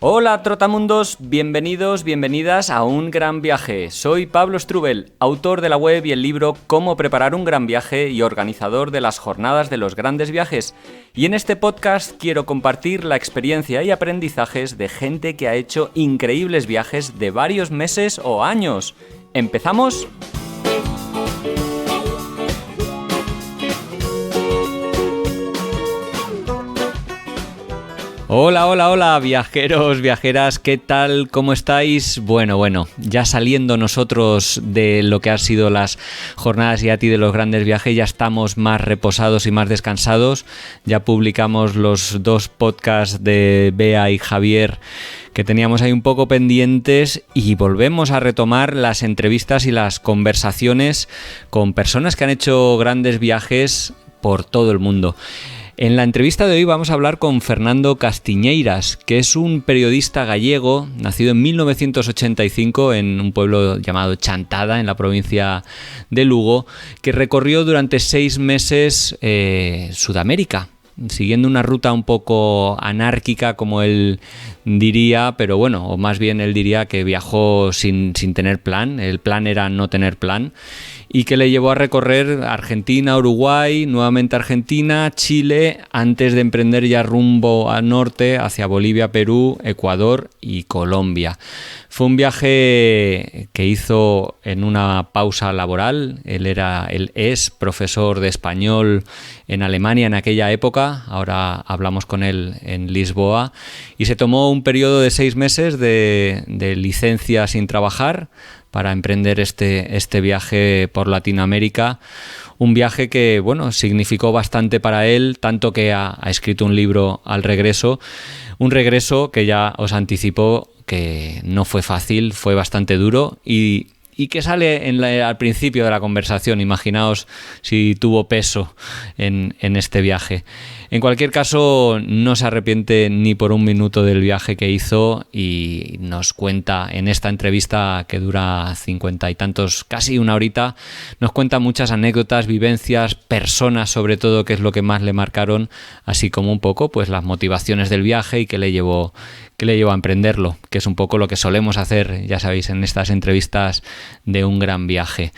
Hola Trotamundos, bienvenidos, bienvenidas a Un Gran Viaje. Soy Pablo Strubel, autor de la web y el libro Cómo preparar un gran viaje y organizador de las jornadas de los grandes viajes. Y en este podcast quiero compartir la experiencia y aprendizajes de gente que ha hecho increíbles viajes de varios meses o años. ¿Empezamos? Hola, viajeros, viajeras, ¿qué tal? ¿Cómo estáis? Bueno, ya saliendo nosotros de lo que han sido las jornadas IATI de los grandes viajes, ya estamos más reposados y más descansados. Ya publicamos los 2 podcasts de Bea y Javier que teníamos ahí un poco pendientes y volvemos a retomar las entrevistas y las conversaciones con personas que han hecho grandes viajes por todo el mundo. En la entrevista de hoy vamos a hablar con Fernando Castiñeiras, que es un periodista gallego, nacido en 1985 en un pueblo llamado Chantada, en la provincia de Lugo, que recorrió durante 6 meses Sudamérica, siguiendo una ruta un poco anárquica, como él diría, pero bueno, o más bien él diría que viajó sin tener plan. El plan era no tener plan, y que le llevó a recorrer Argentina, Uruguay, nuevamente Argentina, Chile, antes de emprender ya rumbo al norte hacia Bolivia, Perú, Ecuador y Colombia. Fue un viaje que hizo en una pausa laboral. Él es profesor de español en Alemania en aquella época. Ahora hablamos con él en Lisboa, y se tomó un periodo de 6 meses de licencia sin trabajar para emprender este viaje por Latinoamérica. Un viaje que, bueno, significó bastante para él, tanto que ha escrito un libro al regreso. Un regreso que ya os anticipo que no fue fácil, fue bastante duro y que sale al principio de la conversación. Imaginaos si tuvo peso en este viaje. En cualquier caso, no se arrepiente ni por un minuto del viaje que hizo, y nos cuenta en esta entrevista, que dura 50 y tantos, casi una horita, nos cuenta muchas anécdotas, vivencias, personas sobre todo, que es lo que más le marcaron, así como un poco pues las motivaciones del viaje y qué le llevó a emprenderlo, que es un poco lo que solemos hacer, ya sabéis, en estas entrevistas de Un Gran Viaje.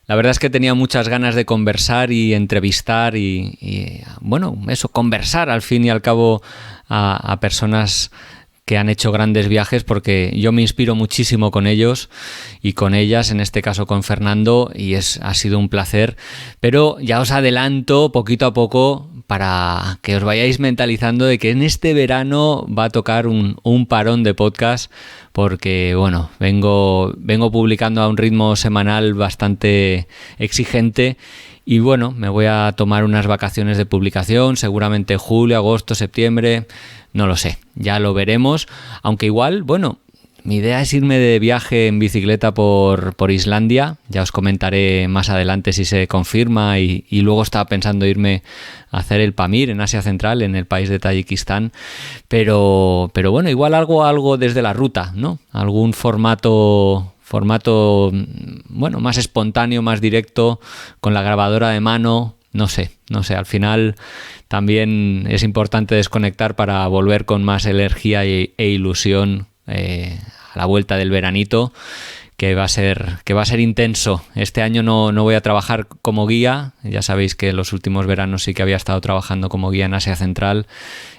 La verdad es que tenía muchas ganas de conversar y entrevistar y bueno, eso, conversar al fin y al cabo a personas que han hecho grandes viajes, porque yo me inspiro muchísimo con ellos y con ellas, en este caso con Fernando, y ha sido un placer. Pero ya os adelanto poquito a poco, para que os vayáis mentalizando de que en este verano va a tocar un parón de podcast, porque bueno, vengo publicando a un ritmo semanal bastante exigente. Y bueno, me voy a tomar unas vacaciones de publicación, seguramente julio, agosto, septiembre, no lo sé, ya lo veremos. Aunque igual, bueno, mi idea es irme de viaje en bicicleta por Islandia. Ya os comentaré más adelante si se confirma, y luego estaba pensando irme a hacer el Pamir en Asia Central, en el país de Tayikistán. Pero bueno, igual algo desde la ruta, ¿no? Algún formato, bueno, más espontáneo, más directo, con la grabadora de mano, no sé, al final también es importante desconectar para volver con más energía e ilusión a la vuelta del veranito, que va a ser intenso. Este año no voy a trabajar como guía. Ya sabéis que los últimos veranos sí que había estado trabajando como guía en Asia Central,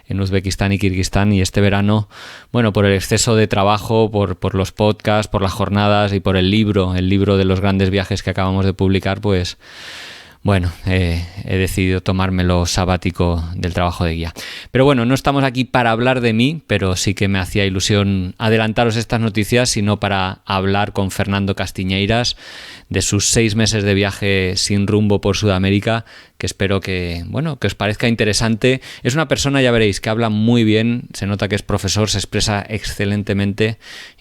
en Uzbekistán y Kirguistán, y este verano, bueno, por el exceso de trabajo, por los podcasts, por las jornadas y por el libro de los grandes viajes que acabamos de publicar, pues bueno, he decidido tomármelo sabático del trabajo de guía. Pero bueno, no estamos aquí para hablar de mí, pero sí que me hacía ilusión adelantaros estas noticias, sino para hablar con Fernando Castiñeiras de sus 6 meses de viaje sin rumbo por Sudamérica, que espero que os parezca interesante. Es una persona, ya veréis, que habla muy bien, se nota que es profesor, se expresa excelentemente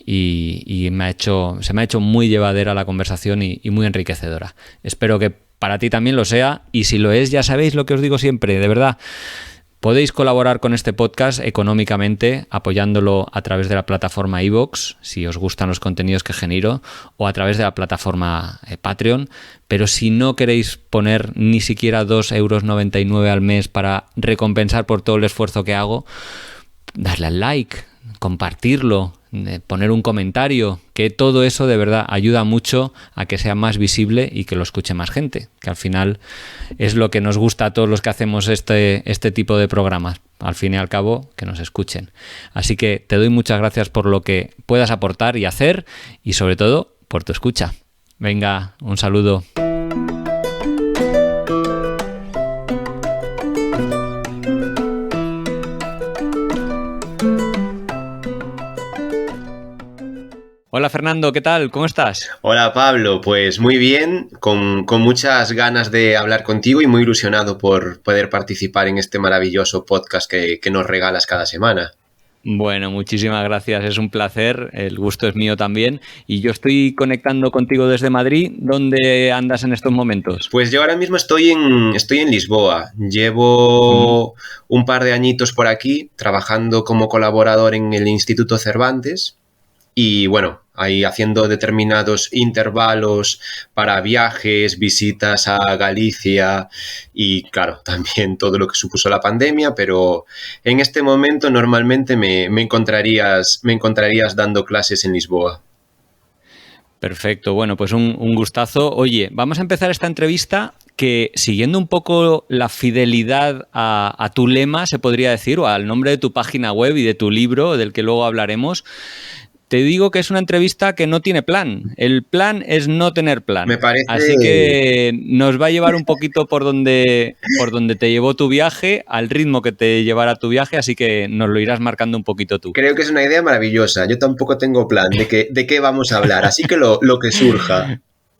y se me ha hecho muy llevadera la conversación y muy enriquecedora. Espero que para ti también lo sea, y si lo es, ya sabéis lo que os digo siempre, de verdad. Podéis colaborar con este podcast económicamente apoyándolo a través de la plataforma iVoox, si os gustan los contenidos que genero, o a través de la plataforma Patreon. Pero si no queréis poner ni siquiera 2,99 € al mes para recompensar por todo el esfuerzo que hago, darle al like, compartirlo, poner un comentario, que todo eso de verdad ayuda mucho a que sea más visible y que lo escuche más gente, que al final es lo que nos gusta a todos los que hacemos este tipo de programas, al fin y al cabo que nos escuchen. Así que te doy muchas gracias por lo que puedas aportar y hacer y sobre todo por tu escucha. Venga, un saludo. Hola Fernando, ¿qué tal? ¿Cómo estás? Hola Pablo, pues muy bien, con muchas ganas de hablar contigo y muy ilusionado por poder participar en este maravilloso podcast que nos regalas cada semana. Bueno, muchísimas gracias, es un placer, el gusto es mío también y yo estoy conectando contigo desde Madrid. ¿Dónde andas en estos momentos? Pues yo ahora mismo estoy en Lisboa, llevo un par de añitos por aquí trabajando como colaborador en el Instituto Cervantes. Y bueno, ahí haciendo determinados intervalos para viajes, visitas a Galicia y claro, también todo lo que supuso la pandemia, pero en este momento normalmente me encontrarías dando clases en Lisboa. Perfecto, bueno, pues un gustazo. Oye, vamos a empezar esta entrevista que siguiendo un poco la fidelidad a tu lema, se podría decir, o al nombre de tu página web y de tu libro, del que luego hablaremos. Te digo que es una entrevista que no tiene plan. El plan es no tener plan. Me parece... Así que nos va a llevar un poquito por donde te llevó tu viaje, al ritmo que te llevará tu viaje, así que nos lo irás marcando un poquito tú. Creo que es una idea maravillosa. Yo tampoco tengo plan de qué vamos a hablar, así que lo que surja.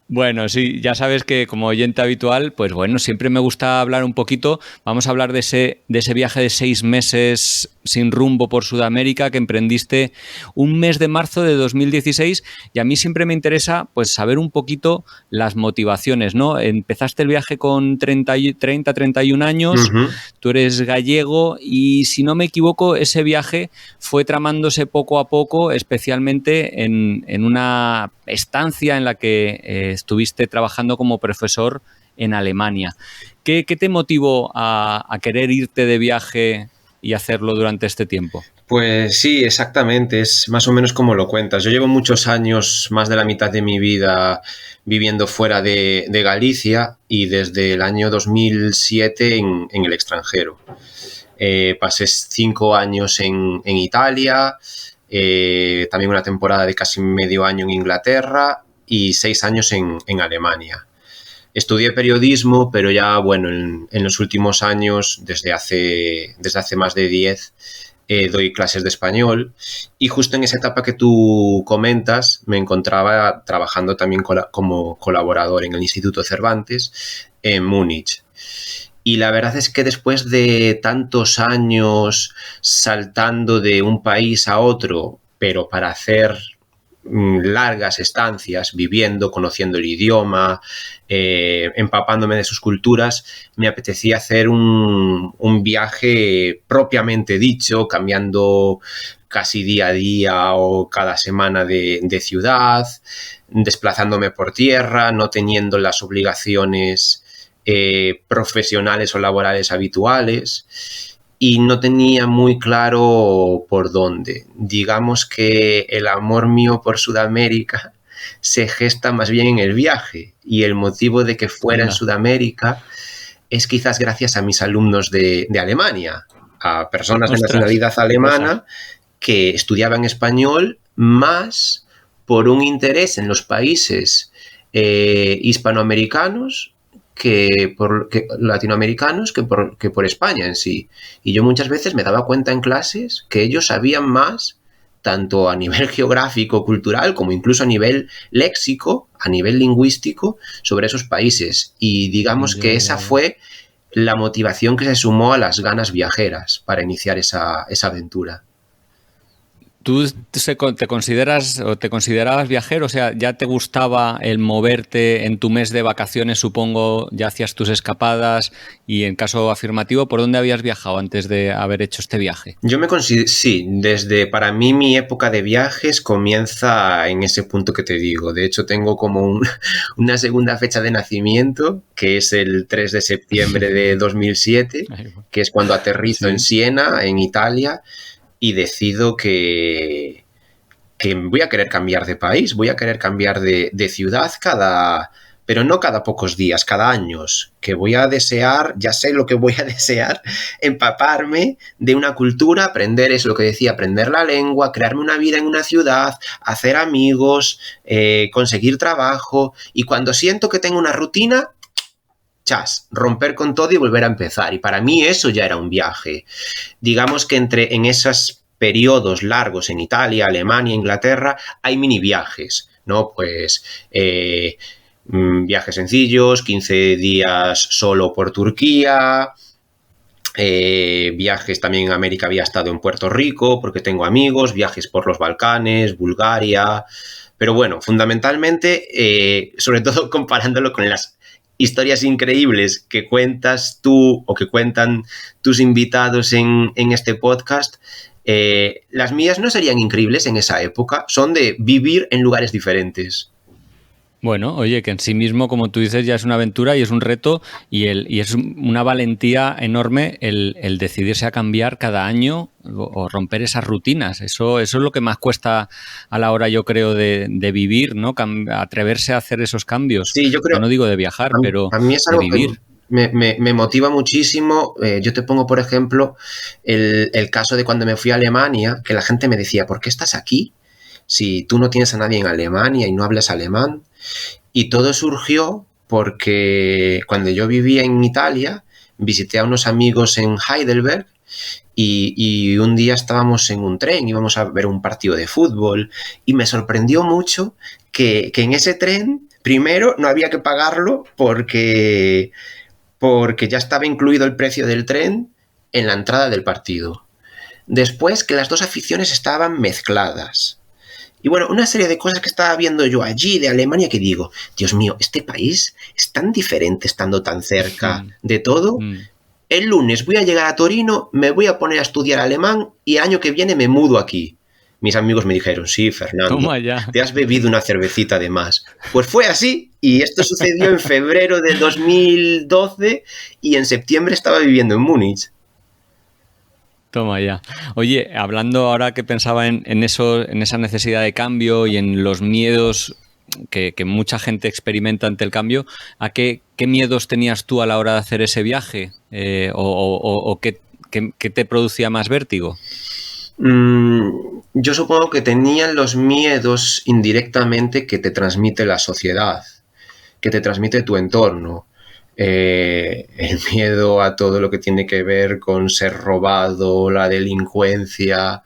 Bueno, sí, ya sabes que como oyente habitual, pues bueno, siempre me gusta hablar un poquito. Vamos a hablar de ese viaje de 6 meses sin rumbo por Sudamérica que emprendiste un mes de marzo de 2016 y a mí siempre me interesa pues saber un poquito las motivaciones, ¿no? Empezaste el viaje con 31 años, tú eres gallego y si no me equivoco ese viaje fue tramándose poco a poco, especialmente en una estancia en la que estuviste trabajando como profesor en Alemania. ¿Qué te motivó a querer irte de viaje y hacerlo durante este tiempo? Pues sí, exactamente, es más o menos como lo cuentas. Yo llevo muchos años, más de la mitad de mi vida, viviendo fuera de Galicia y desde el año 2007 en el extranjero. Pasé 5 años en Italia, también una temporada de casi medio año en Inglaterra y 6 años en Alemania. Estudié periodismo, pero ya, bueno, en los últimos años, desde hace más de 10, doy clases de español y justo en esa etapa que tú comentas me encontraba trabajando también como colaborador en el Instituto Cervantes en Múnich. Y la verdad es que después de tantos años saltando de un país a otro, pero para hacer largas estancias, viviendo, conociendo el idioma, empapándome de sus culturas, me apetecía hacer un viaje propiamente dicho, cambiando casi día a día o cada semana de ciudad, desplazándome por tierra, no teniendo las obligaciones profesionales o laborales habituales y no tenía muy claro por dónde. Digamos que el amor mío por Sudamérica se gesta más bien en el viaje y el motivo de que fuera en Sudamérica es quizás gracias a mis alumnos de Alemania, a personas de nacionalidad alemana que estudiaban español más por un interés en los países hispanoamericanos latinoamericanos que por España en sí. Y yo muchas veces me daba cuenta en clases que ellos sabían más, tanto a nivel geográfico, cultural, como incluso a nivel léxico, a nivel lingüístico, sobre esos países. Y digamos que esa fue la motivación que se sumó a las ganas viajeras para iniciar esa aventura. ¿Tú te consideras o te considerabas viajero? O sea, ¿ya te gustaba el moverte en tu mes de vacaciones, supongo, ya hacías tus escapadas? Y en caso afirmativo, ¿por dónde habías viajado antes de haber hecho este viaje? Yo me considero, sí, para mí mi época de viajes comienza en ese punto que te digo. De hecho, tengo como una segunda fecha de nacimiento, que es el 3 de septiembre de 2007, que es cuando aterrizo en Siena, en Italia. y decido que voy a querer cambiar de país, voy a querer cambiar de ciudad pero no cada pocos días, cada años, que voy a desear, ya sé lo que voy a desear, empaparme de una cultura, aprender, es lo que decía, aprender la lengua, crearme una vida en una ciudad, hacer amigos, conseguir trabajo, y cuando siento que tengo una rutina, romper con todo y volver a empezar. Y para mí eso ya era un viaje. Digamos que en esos periodos largos en Italia, Alemania, Inglaterra, hay mini viajes, ¿no? Pues viajes sencillos, 15 días solo por Turquía, viajes también en América, había estado en Puerto Rico porque tengo amigos, viajes por los Balcanes, Bulgaria, pero bueno, fundamentalmente, sobre todo comparándolo con las historias increíbles que cuentas tú o que cuentan tus invitados en este podcast, las mías no serían increíbles en esa época, son de vivir en lugares diferentes. Bueno, oye, que en sí mismo, como tú dices, ya es una aventura y es un reto y es una valentía enorme el decidirse a cambiar cada año o romper esas rutinas. Eso es lo que más cuesta a la hora, yo creo, de vivir, ¿no? Atreverse a hacer esos cambios. Sí, yo creo. Ya no digo de viajar, pero a mí es de algo vivir. que me motiva muchísimo. Yo te pongo, por ejemplo, el caso de cuando me fui a Alemania, que la gente me decía, ¿por qué estás aquí? Si tú no tienes a nadie en Alemania y no hablas alemán. Y todo surgió porque cuando yo vivía en Italia, visité a unos amigos en Heidelberg y un día estábamos en un tren, íbamos a ver un partido de fútbol y me sorprendió mucho que en ese tren, primero, no había que pagarlo porque ya estaba incluido el precio del tren en la entrada del partido. Después, que las dos aficiones estaban mezcladas. Y bueno, una serie de cosas que estaba viendo yo allí de Alemania que digo, Dios mío, este país es tan diferente estando tan cerca de todo. El lunes voy a llegar a Torino, me voy a poner a estudiar alemán y el año que viene me mudo aquí. Mis amigos me dijeron, sí, Fernando, te has bebido una cervecita de más. Pues fue así y esto sucedió en febrero de 2012 y en septiembre estaba viviendo en Múnich. Toma ya. Oye, hablando ahora que pensaba en eso, en esa necesidad de cambio y en los miedos que mucha gente experimenta ante el cambio, ¿a qué miedos tenías tú a la hora de hacer ese viaje? ¿O qué te producía más vértigo? Yo supongo que tenían los miedos indirectamente que te transmite la sociedad, que te transmite tu entorno. El miedo a todo lo que tiene que ver con ser robado, la delincuencia,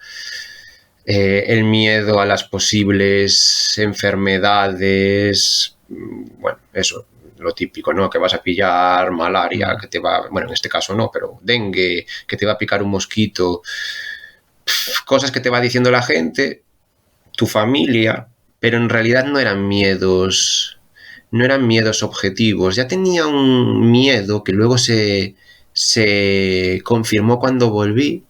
el miedo a las posibles enfermedades, bueno, eso, lo típico, ¿no? Que vas a pillar malaria, que te va, bueno, en este caso no, pero dengue, que te va a picar un mosquito, cosas que te va diciendo la gente, tu familia, pero en realidad no eran miedos objetivos. Ya tenía un miedo que luego se confirmó cuando volví,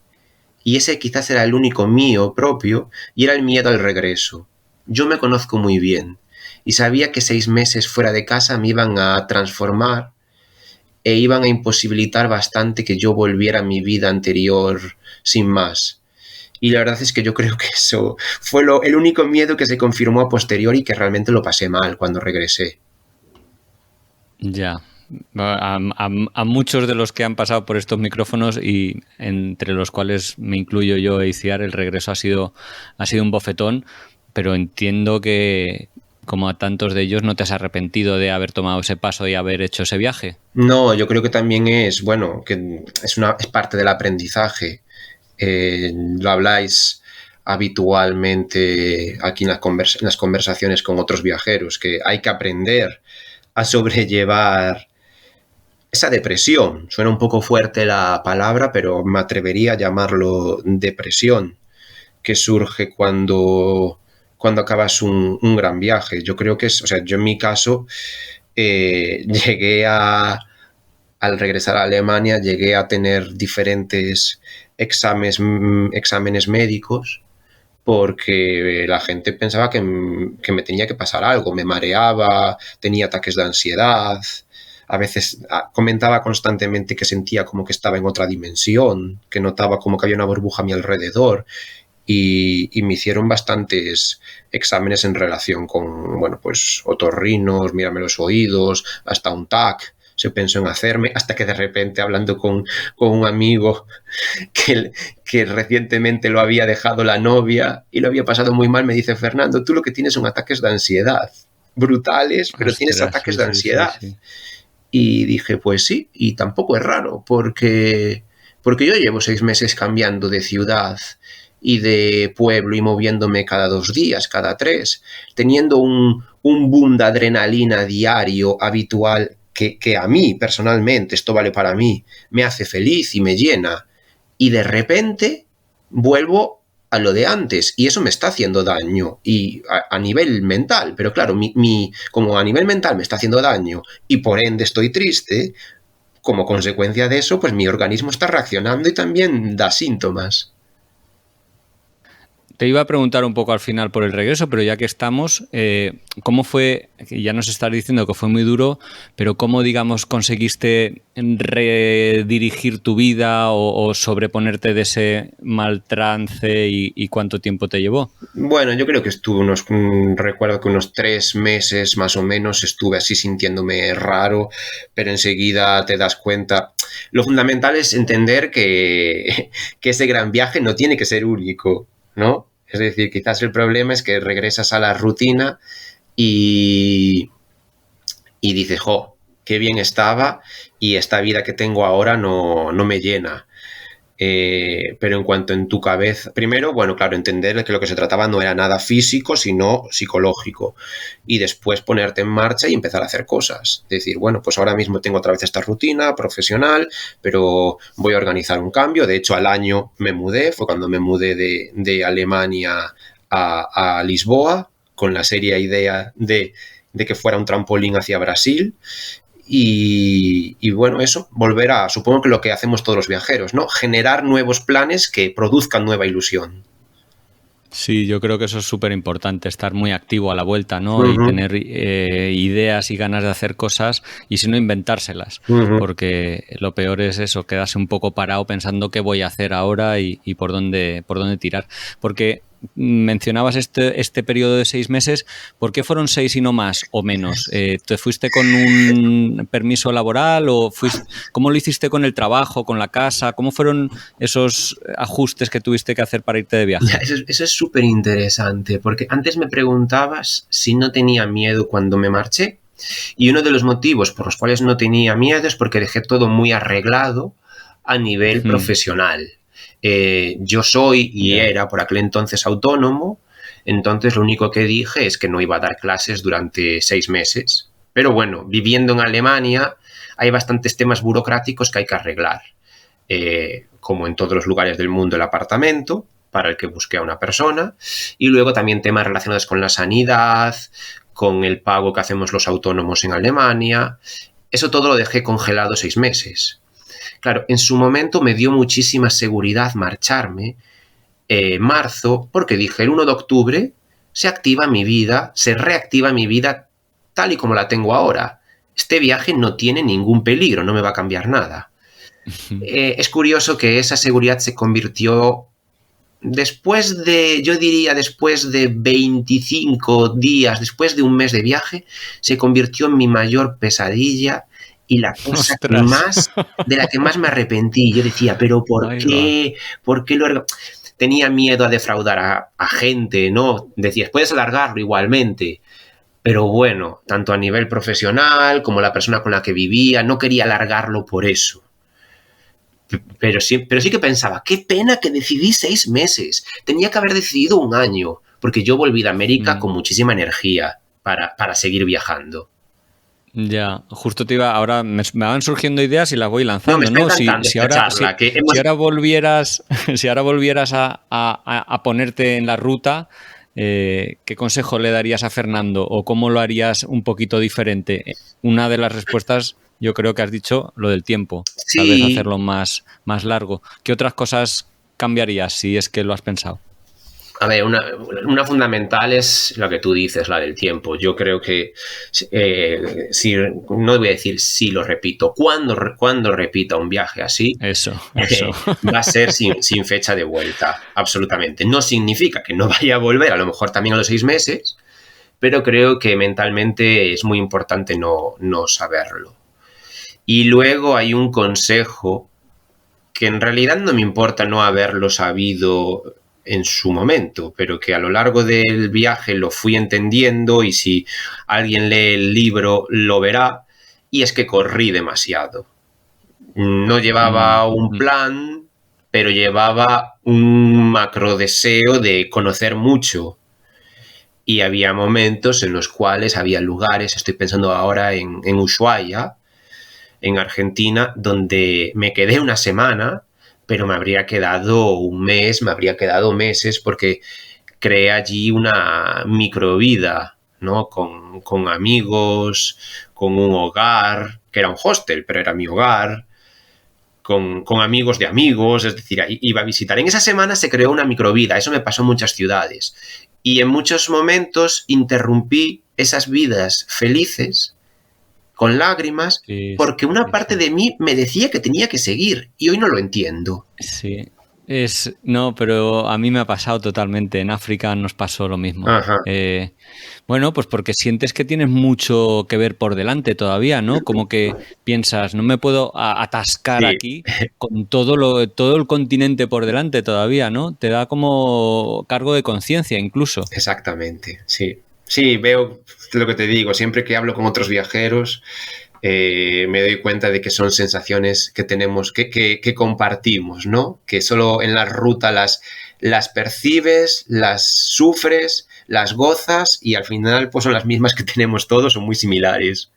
y ese quizás era el único mío propio, y era el miedo al regreso. Yo me conozco muy bien y sabía que 6 meses fuera de casa me iban a transformar e iban a imposibilitar bastante que yo volviera a mi vida anterior sin más. Y la verdad es que yo creo que eso fue el único miedo que se confirmó a posteriori, y que realmente lo pasé mal cuando regresé. Ya. A muchos de los que han pasado por estos micrófonos, y entre los cuales me incluyo yo, Itziar, el regreso ha sido un bofetón, pero entiendo que, como a tantos de ellos, no te has arrepentido de haber tomado ese paso y haber hecho ese viaje. No, yo creo que también es, bueno, que es parte del aprendizaje. Lo habláis habitualmente aquí en las conversaciones con otros viajeros, que hay que aprender a sobrellevar esa depresión. Suena un poco fuerte la palabra, pero me atrevería a llamarlo depresión, que surge cuando acabas un gran viaje. Yo creo que yo en mi caso al regresar a Alemania, llegué a tener diferentes exámenes médicos, porque la gente pensaba que me tenía que pasar algo, me mareaba, tenía ataques de ansiedad, a veces comentaba constantemente que sentía como que estaba en otra dimensión, que notaba como que había una burbuja a mi alrededor. Y me hicieron bastantes exámenes en relación con, bueno, pues otorrinos, mírame los oídos, hasta un TAC se pensó en hacerme, hasta que de repente hablando con un amigo que recientemente lo había dejado la novia y lo había pasado muy mal, me dice: Fernando, tú lo que tienes son ataques de ansiedad, brutales, pero tienes Ostras, ataques sí, de sí, sí, ansiedad. sí. Y dije, pues sí, y tampoco es raro, porque yo llevo 6 meses cambiando de ciudad y de pueblo y moviéndome cada 2 días, cada 3, teniendo un boom de adrenalina diario habitual que a mí personalmente, esto vale para mí, me hace feliz y me llena. Y de repente vuelvo a lo de antes y eso me está haciendo daño y a nivel mental, pero claro, como a nivel mental me está haciendo daño y por ende estoy triste, como consecuencia de eso, pues mi organismo está reaccionando y también da síntomas. Te iba a preguntar un poco al final por el regreso, pero ya que estamos, ¿cómo fue? Ya nos estás diciendo que fue muy duro, pero ¿cómo, digamos, conseguiste redirigir tu vida o sobreponerte de ese mal trance y cuánto tiempo te llevó? Bueno, yo creo que estuve recuerdo que unos 3 meses más o menos estuve así sintiéndome raro, pero enseguida te das cuenta. Lo fundamental es entender que ese gran viaje no tiene que ser único, ¿no? Es decir, quizás el problema es que regresas a la rutina y, y dices, jo, qué bien estaba y esta vida que tengo ahora no me llena. Pero en cuanto en tu cabeza, primero, bueno, claro, entender que lo que se trataba no era nada físico, sino psicológico. Y después ponerte en marcha y empezar a hacer cosas. Decir, bueno, pues ahora mismo tengo otra vez esta rutina profesional, pero voy a organizar un cambio. De hecho, al año me mudé, fue cuando me mudé de Alemania a Lisboa, con la seria idea de que fuera un trampolín hacia Brasil. Y bueno, eso, volver a, supongo que lo que hacemos todos los viajeros, ¿no? Generar nuevos planes que produzcan nueva ilusión. Sí, yo creo que eso es súper importante, estar muy activo a la vuelta, ¿no? Y Uh-huh, tener ideas y ganas de hacer cosas y si no inventárselas, uh-huh. porque lo peor es eso, quedarse un poco parado pensando qué voy a hacer ahora y por dónde tirar. Porque mencionabas este periodo de 6 meses, ¿por qué fueron 6 y no más o menos? ¿Te fuiste con un permiso laboral o cómo lo hiciste con el trabajo, con la casa? ¿Cómo fueron esos ajustes que tuviste que hacer para irte de Ya, viaje? eso es súper interesante, porque antes me preguntabas si no tenía miedo cuando me marché, y uno de los motivos por los cuales no tenía miedo es porque dejé todo muy arreglado a nivel Hmm, profesional. Yo soy y ya. era por aquel entonces autónomo, entonces lo único que dije es que no iba a dar clases durante 6 meses. Pero bueno, viviendo en Alemania hay bastantes temas burocráticos que hay que arreglar. Como en todos los lugares del mundo, el apartamento para el que busqué a una persona y luego también temas relacionados con la sanidad, con el pago que hacemos los autónomos en Alemania. Eso todo lo dejé congelado 6 meses. Claro, en su momento me dio muchísima seguridad marcharme marzo, porque dije, el 1 de octubre se activa mi vida, se reactiva mi vida tal y como la tengo ahora. Este viaje no tiene ningún peligro, no me va a cambiar nada. Es curioso que esa seguridad se convirtió después de, yo diría, después de 25 días, después de un mes de viaje, se convirtió en mi mayor pesadilla y la cosa que Ostras. de la que más me arrepentí. Yo decía, pero ¿por Ahí va. qué? ¿Por qué lo tenía miedo a defraudar a gente, ¿no? Decías, puedes alargarlo igualmente. Pero bueno, tanto a nivel profesional como la persona con la que vivía, no quería alargarlo por eso. Pero sí que pensaba, qué pena que decidí 6 meses. Tenía que haber decidido un año, porque yo volví de América Mm, con muchísima energía para seguir viajando. ya, justo te iba, ahora me van surgiendo ideas y las voy No, me lanzando, está ¿no? encantando Si esta ahora, charla, que si hemos... ahora volvieras, si ahora volvieras a ponerte en la ruta, ¿qué consejo le darías a Fernando o cómo lo harías un poquito diferente? Una de las respuestas, yo creo que has dicho lo del tiempo, tal vez Sí, hacerlo más largo. ¿Qué otras cosas cambiarías si es que lo has pensado? A ver, una fundamental es lo que tú dices, la del tiempo. Yo creo que, no voy a decir si lo repito, cuando repita un viaje así, Eso. va a ser sin fecha de vuelta, absolutamente. No significa que no vaya a volver, a lo mejor también a los 6 meses, pero creo que mentalmente es muy importante no saberlo. Y luego hay un consejo que en realidad no me importa no haberlo sabido en su momento, pero que a lo largo del viaje lo fui entendiendo, y si alguien lee el libro lo verá, y es que corrí demasiado. No llevaba un plan, pero llevaba un macro deseo de conocer mucho. Y había momentos en los cuales había lugares, estoy pensando ahora en Ushuaia, en Argentina, donde me quedé una semana, pero me habría quedado un mes, me habría quedado meses, porque creé allí una microvida, ¿no? Con amigos, con un hogar, que era un hostel, pero era mi hogar, con amigos de amigos, es decir, iba a visitar. En esa semana se creó una microvida, eso me pasó en muchas ciudades. Y en muchos momentos interrumpí esas vidas felices con lágrimas, Sí, porque una sí, parte sí. de mí me decía que tenía que seguir, y hoy no lo entiendo. Sí, no, pero a mí me ha pasado totalmente. En África nos pasó lo mismo. Ajá. Bueno, pues porque sientes que tienes mucho que ver por delante todavía, ¿no? Como que piensas, no me puedo atascar Sí, aquí con todo el continente por delante todavía, ¿no? Te da como cargo de conciencia incluso. exactamente, sí. Sí, veo lo que te digo, siempre que hablo con otros viajeros, me doy cuenta de que son sensaciones que tenemos, que compartimos, ¿no? Que solo en la ruta las percibes, las sufres, las gozas, y al final pues son las mismas que tenemos todos, son muy similares.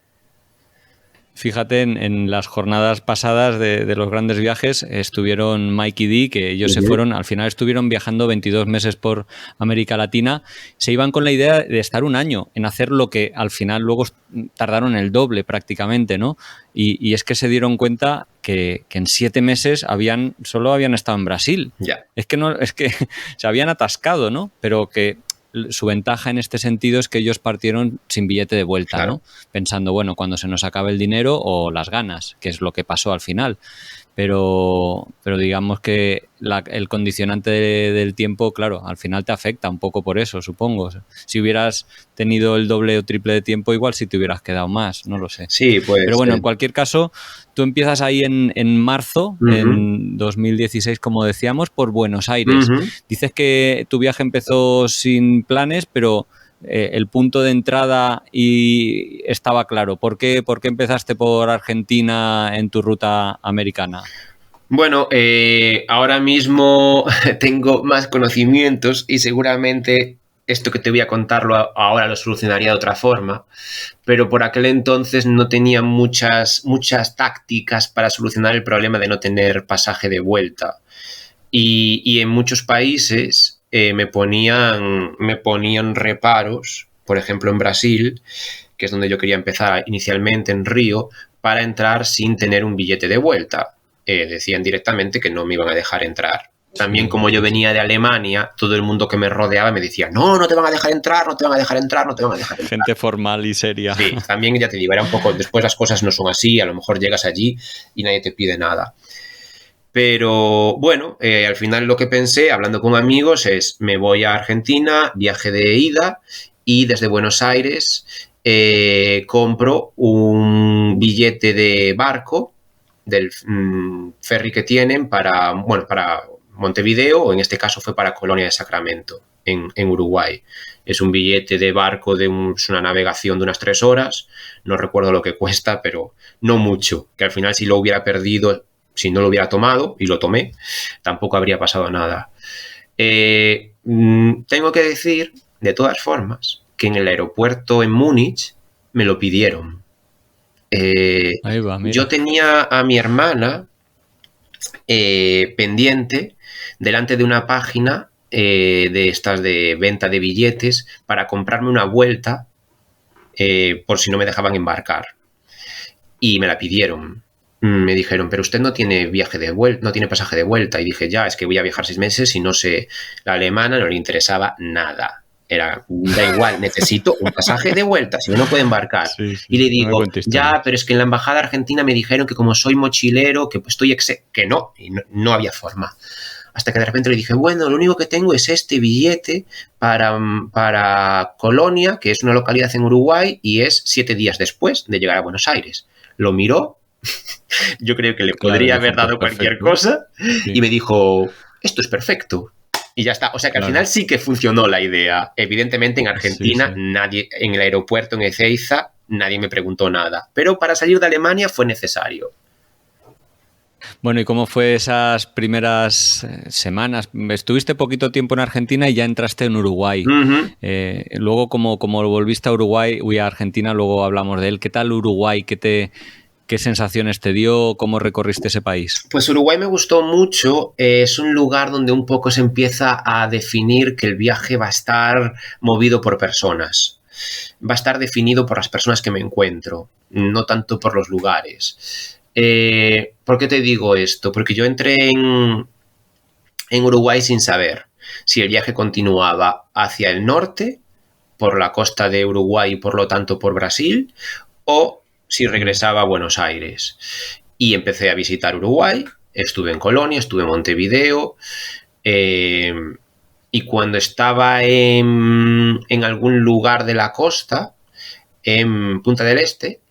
Fíjate, en las jornadas pasadas de los grandes viajes estuvieron Mike y Dee, que ellos se Ujú. fueron, al final estuvieron viajando 22 meses por América Latina, se iban con la idea de estar un año en hacer lo que al final luego tardaron el doble prácticamente, ¿no? Y es que se dieron cuenta que en 7 meses solo habían estado en Brasil. Ya, Es que se habían atascado, ¿no? Pero que su ventaja en este sentido es que ellos partieron sin billete de vuelta, claro. ¿no? Pensando, bueno, cuando se nos acabe el dinero o las ganas, que es lo que pasó al final. Pero digamos que el condicionante del tiempo, claro, al final te afecta un poco por eso, supongo. Si hubieras tenido el doble o triple de tiempo, igual si te hubieras quedado más, no lo sé. Sí, puede Pero bueno, ser. en cualquier caso, tú empiezas ahí en marzo, Ujú, en 2016, como decíamos, por Buenos Aires. ujú. Dices que tu viaje empezó sin planes, pero el punto de entrada y estaba claro. ¿Por qué empezaste por Argentina en tu ruta americana? Bueno, ahora mismo tengo más conocimientos, y seguramente esto que te voy a contarlo ahora lo solucionaría de otra forma, pero por aquel entonces no tenía muchas tácticas para solucionar el problema de no tener pasaje de vuelta. Y en muchos países me ponían reparos, por ejemplo en Brasil, que es donde yo quería empezar inicialmente, en Río, para entrar sin tener un billete de vuelta. Decían directamente que no me iban a dejar entrar. También, Sí, como yo sí, sí. venía de Alemania, todo el mundo que me rodeaba me decía, no, no te van a dejar entrar, no te van a dejar entrar, no te van a dejar entrar. Gente formal y seria. Sí, también ya te digo, era un poco, después las cosas no son así, a lo mejor llegas allí y nadie te pide nada. Pero bueno, al final lo que pensé, hablando con amigos, es: me voy a Argentina, viaje de ida, y desde Buenos Aires compro un billete de barco del ferry que tienen para Montevideo, o en este caso fue para Colonia de Sacramento, en Uruguay. Es un billete de barco, es una navegación de unas 3 horas, no recuerdo lo que cuesta, pero no mucho, que al final si lo hubiera perdido, si no lo hubiera tomado, y lo tomé, tampoco habría pasado nada. Tengo que decir, de todas formas, que en el aeropuerto en Múnich me lo pidieron. Ahí va, Yo mira. tenía a mi hermana pendiente delante de una página de estas de venta de billetes, para comprarme una vuelta, por si no me dejaban embarcar. Y me la pidieron. me dijeron, pero usted no tiene viaje de vuelta, no tiene pasaje de vuelta. Y dije, ya, es que voy a viajar 6 meses y no sé, la alemana no le interesaba nada. Era, da igual, necesito un pasaje de vuelta, si no, no puedo embarcar. Sí, sí, Y le no me digo, cuentes historia. ya, pero es que en la embajada argentina me dijeron que como soy mochilero, que estoy que no, y no había forma. Hasta que de repente le dije, bueno, lo único que tengo es este billete para Colonia, que es una localidad en Uruguay, y es 7 días después de llegar a Buenos Aires. Lo miró, yo creo que le Claro, podría dijo, haber pues dado cualquier perfecto. cosa, Sí, y me dijo, esto es perfecto. Y ya está. O sea que al claro. final sí que funcionó la idea. Evidentemente en Sí, Argentina, sí. nadie, en el aeropuerto, en Ezeiza, nadie me preguntó nada. Pero para salir de Alemania fue necesario. Bueno, ¿y cómo fue esas primeras semanas? Estuviste poquito tiempo en Argentina y ya entraste en Uruguay. Uh-huh. Luego, como volviste a Uruguay, a Argentina, luego hablamos de él. ¿Qué tal Uruguay? ¿Qué sensaciones te dio? ¿Cómo recorriste ese país? Pues Uruguay me gustó mucho. Es un lugar donde un poco se empieza a definir que el viaje va a estar movido por personas. Va a estar definido por las personas que me encuentro, no tanto por los lugares. ¿Por qué te digo esto? Porque yo entré en Uruguay sin saber si el viaje continuaba hacia el norte, por la costa de Uruguay y por lo tanto por Brasil, o si regresaba a Buenos Aires. Y empecé a visitar Uruguay, estuve en Colonia, estuve en Montevideo, y cuando estaba en algún lugar de la costa, en Punta del Este,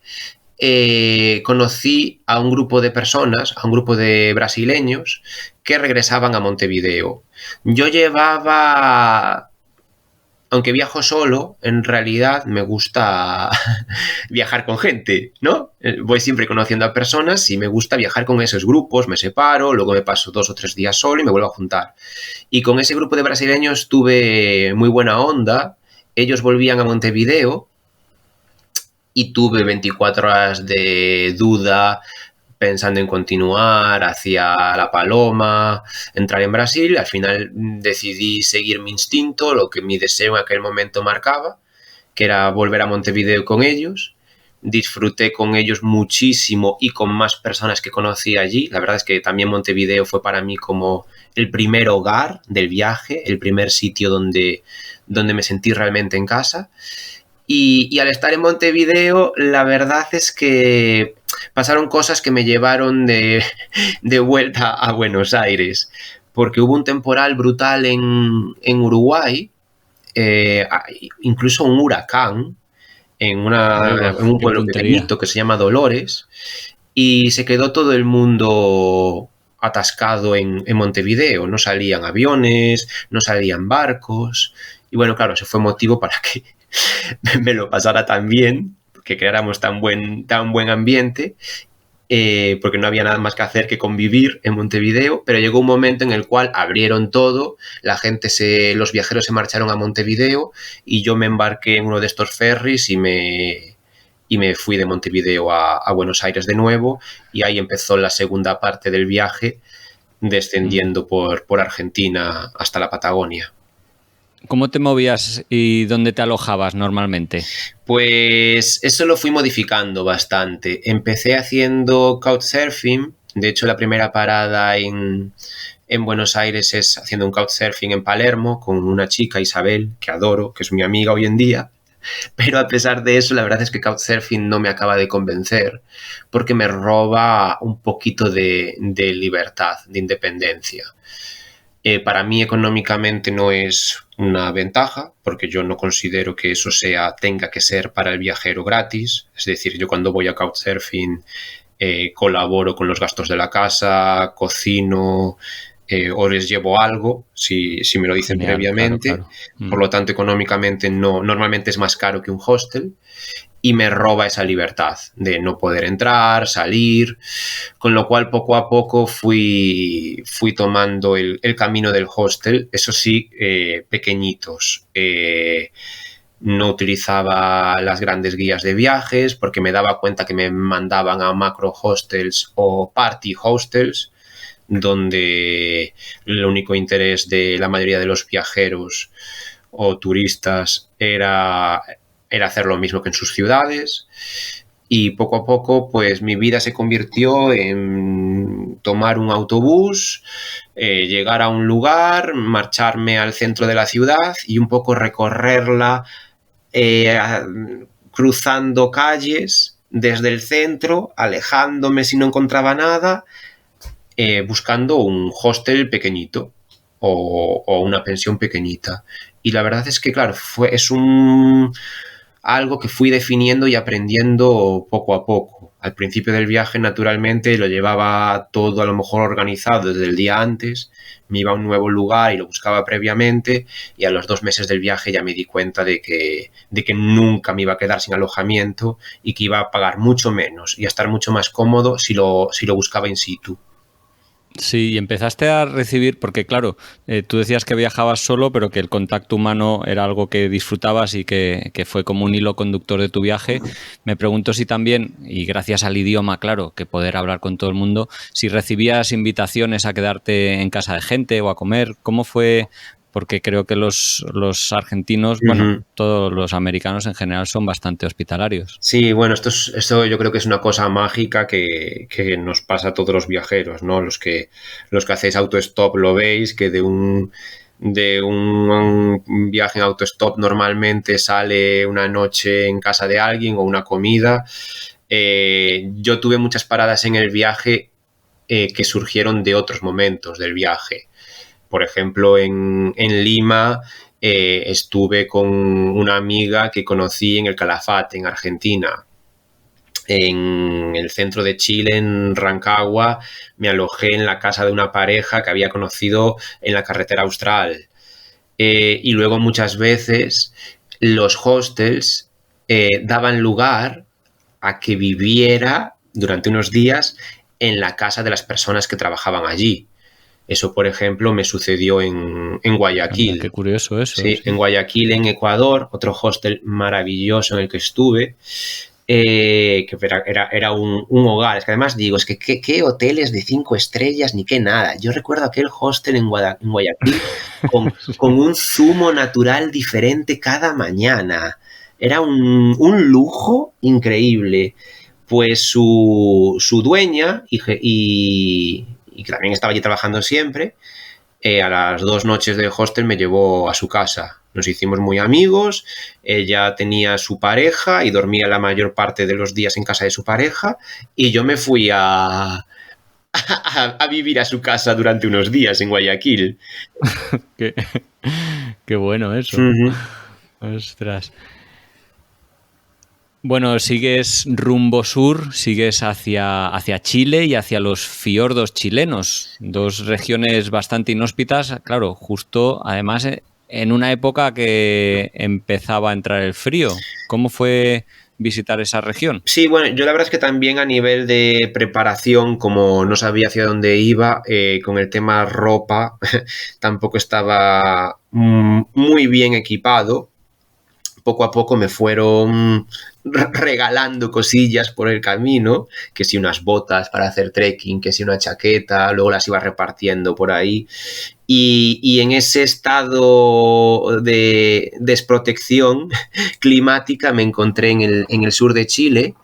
conocí a un grupo de personas, a un grupo de brasileños que regresaban a Montevideo. Yo llevaba, aunque viajo solo, en realidad me gusta viajar con gente, ¿no? Voy siempre conociendo a personas y me gusta viajar con esos grupos, me separo, luego me paso 2 o 3 días solo y me vuelvo a juntar. Y con ese grupo de brasileños tuve muy buena onda, ellos volvían a Montevideo y tuve 24 horas de duda pensando en continuar hacia La Paloma, entrar en Brasil. Al final decidí seguir mi instinto, lo que mi deseo en aquel momento marcaba, que era volver a Montevideo con ellos. Disfruté con ellos muchísimo y con más personas que conocí allí. La verdad es que también Montevideo fue para mí como el primer hogar del viaje, el primer sitio donde me sentí realmente en casa. Y al estar en Montevideo, la verdad es que pasaron cosas que me llevaron de vuelta a Buenos Aires, porque hubo un temporal brutal en Uruguay, eh, incluso un huracán Ahí va, en un qué pueblo puntería. pequeñito que se llama Dolores, y se quedó todo el mundo atascado en Montevideo. No salían aviones, no salían barcos, y bueno, claro, ese fue motivo para que me lo pasara tan bien, que creáramos tan buen ambiente, porque no había nada más que hacer que convivir en Montevideo, pero llegó un momento en el cual abrieron todo, los viajeros se marcharon a Montevideo y yo me embarqué en uno de estos ferries y me fui de Montevideo a Buenos Aires de nuevo, y ahí empezó la segunda parte del viaje, descendiendo por Argentina hasta la Patagonia. ¿Cómo te movías y dónde te alojabas normalmente? Pues eso lo fui modificando bastante. Empecé haciendo couchsurfing. De hecho, la primera parada en Buenos Aires es haciendo un couchsurfing en Palermo con una chica, Isabel, que adoro, que es mi amiga hoy en día. Pero a pesar de eso, la verdad es que couchsurfing no me acaba de convencer porque me roba un poquito de libertad, de independencia. Para mí económicamente no es una ventaja, porque yo no considero que eso tenga que ser para el viajero gratis. Es decir, yo cuando voy a Couchsurfing colaboro con los gastos de la casa, cocino, o les llevo algo, si me lo dicen Genial, claro, previamente. claro. Por lo tanto, económicamente no, normalmente es más caro que un hostel, y me roba esa libertad de no poder entrar, salir, con lo cual poco a poco fui tomando el camino del hostel, eso sí, pequeñitos. No utilizaba las grandes guías de viajes porque me daba cuenta que me mandaban a macro hostels o party hostels, donde el único interés de la mayoría de los viajeros o turistas era hacer lo mismo que en sus ciudades, y poco a poco pues mi vida se convirtió en tomar un autobús, llegar a un lugar, marcharme al centro de la ciudad y un poco recorrerla cruzando calles desde el centro, alejándome si no encontraba nada, buscando un hostel pequeñito o una pensión pequeñita. Y la verdad es que, claro, es algo que fui definiendo y aprendiendo poco a poco. Al principio del viaje, naturalmente, lo llevaba todo a lo mejor organizado desde el día antes, me iba a un nuevo lugar y lo buscaba previamente, y a los 2 meses del viaje ya me di cuenta de que nunca me iba a quedar sin alojamiento y que iba a pagar mucho menos y a estar mucho más cómodo si lo buscaba in situ. Sí, y empezaste a recibir, porque claro, tú decías que viajabas solo, pero que el contacto humano era algo que disfrutabas y que fue como un hilo conductor de tu viaje. Me pregunto si también, y gracias al idioma, claro, que poder hablar con todo el mundo, si recibías invitaciones a quedarte en casa de gente o a comer. ¿Cómo fue? Porque creo que los argentinos, bueno, todos los americanos en general son bastante hospitalarios. Sí, bueno, esto yo creo que es una cosa mágica que nos pasa a todos los viajeros, ¿no? Los que hacéis autostop lo veis, que de un viaje en autostop normalmente sale una noche en casa de alguien o una comida. Yo tuve muchas paradas en el viaje que surgieron de otros momentos del viaje. Por ejemplo, en Lima estuve con una amiga que conocí en el Calafate, en Argentina. En el centro de Chile, en Rancagua, me alojé en la casa de una pareja que había conocido en la carretera austral. Y luego muchas veces los hostels daban lugar a que viviera durante unos días en la casa de las personas que trabajaban allí. Eso, por ejemplo, me sucedió en Guayaquil. Anda, qué curioso eso. Sí, en Guayaquil, en Ecuador, otro hostel maravilloso en el que estuve, que era un hogar. Es que además digo, es que qué hoteles de 5 estrellas ni qué nada. Yo recuerdo aquel hostel en Guayaquil con un zumo natural diferente cada mañana. Era un lujo increíble. Pues su dueña y que también estaba allí trabajando siempre, a las 2 noches de hostel me llevó a su casa. Nos hicimos muy amigos, ella tenía su pareja y dormía la mayor parte de los días en casa de su pareja, y yo me fui a vivir a su casa durante unos días en Guayaquil. Qué bueno eso. Ostras. Bueno, sigues rumbo sur, sigues hacia Chile y hacia los fiordos chilenos, 2 regiones bastante inhóspitas, claro, justo además en una época que empezaba a entrar el frío. ¿Cómo fue visitar esa región? Sí, bueno, yo la verdad es que también a nivel de preparación, como no sabía hacia dónde iba, con el tema ropa, tampoco estaba muy bien equipado. Poco a poco me fueron regalando cosillas por el camino, que si unas botas para hacer trekking, que si una chaqueta, luego las iba repartiendo por ahí. Y en ese estado de desprotección climática me encontré en el sur de Chile.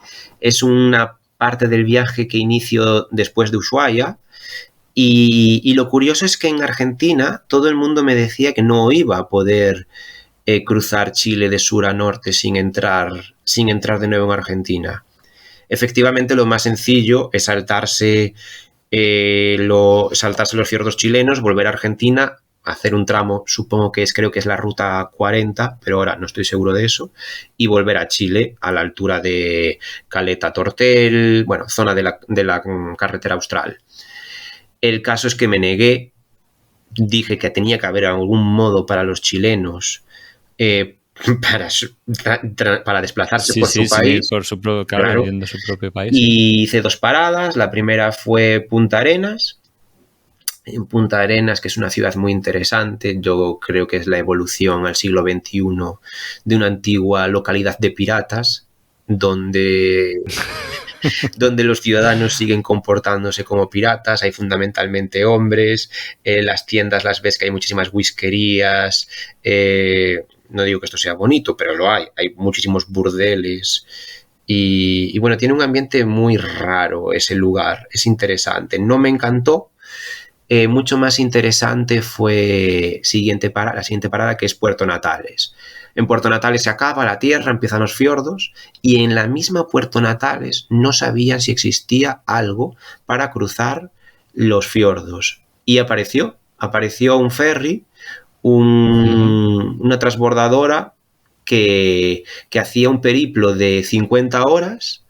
Es una parte del viaje que inicio después de Ushuaia. Y lo curioso es que en Argentina todo el mundo me decía que no iba a poder cruzar Chile de sur a norte sin entrar de nuevo en Argentina. Efectivamente, lo más sencillo es saltarse los fiordos chilenos, volver a Argentina, hacer un tramo, creo que es la ruta 40, pero ahora no estoy seguro de eso, y volver a Chile a la altura de Caleta Tortel, bueno, zona de la carretera austral. El caso es que me negué, dije que tenía que haber algún modo para los chilenos para desplazarse por su país. Por su propio, claro, de su propio país. Y hice 2 paradas. La primera fue Punta Arenas. En Punta Arenas, que es una ciudad muy interesante, yo creo que es la evolución al siglo XXI de una antigua localidad de piratas, donde los ciudadanos siguen comportándose como piratas. Hay fundamentalmente hombres, las tiendas las ves que hay muchísimas whiskerías, no digo que esto sea bonito, pero lo hay muchísimos burdeles, Y bueno, tiene un ambiente muy raro ese lugar, es interesante. No me encantó. Mucho más interesante fue la siguiente parada, que es Puerto Natales. En Puerto Natales se acaba la tierra, empiezan los fiordos, y en la misma Puerto Natales no sabían si existía algo para cruzar los fiordos. Y apareció un ferry, una transbordadora que hacía un periplo de 50 horas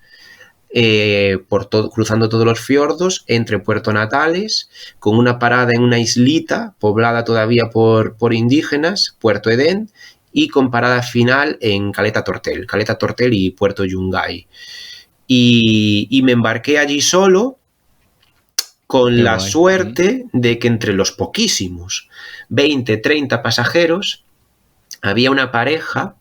cruzando todos los fiordos entre Puerto Natales, con una parada en una islita poblada todavía por indígenas, Puerto Edén, y con parada final en Caleta Tortel y Puerto Yungay. Y me embarqué allí solo, con la suerte de que entre los poquísimos 20, 30 pasajeros había una pareja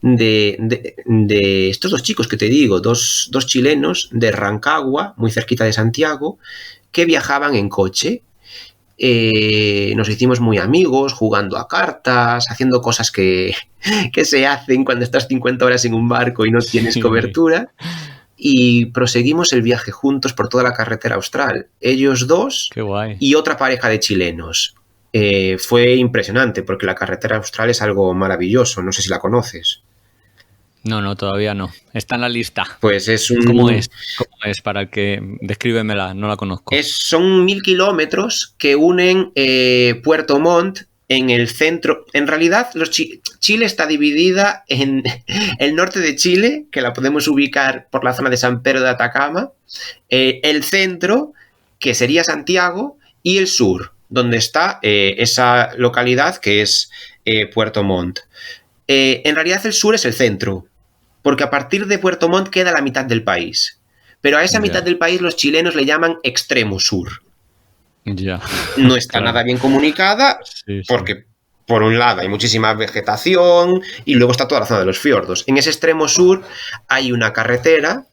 de estos dos chicos que te digo, dos chilenos de Rancagua, muy cerquita de Santiago, que viajaban en coche. Nos hicimos muy amigos, jugando a cartas, haciendo cosas que se hacen cuando estás 50 horas en un barco y no tienes cobertura. Y proseguimos el viaje juntos por toda la carretera austral. Ellos dos y otra pareja de chilenos. Fue impresionante porque la carretera austral es algo maravilloso. No sé si la conoces. No, todavía no. Está en la lista. Pues es un... ¿Cómo es? Para el que... Descríbemela, no la conozco. Son 1000 kilómetros que unen Puerto Montt en el centro. En realidad, Chile está dividida en el norte de Chile, que la podemos ubicar por la zona de San Pedro de Atacama, el centro, que sería Santiago, y el sur, donde está esa localidad que es Puerto Montt. En realidad el sur es el centro, porque a partir de Puerto Montt queda la mitad del país. Pero a esa mitad del país los chilenos le llaman extremo sur. No está nada bien comunicada, porque por un lado hay muchísima vegetación y luego está toda la zona de los fiordos. En ese extremo sur hay una carretera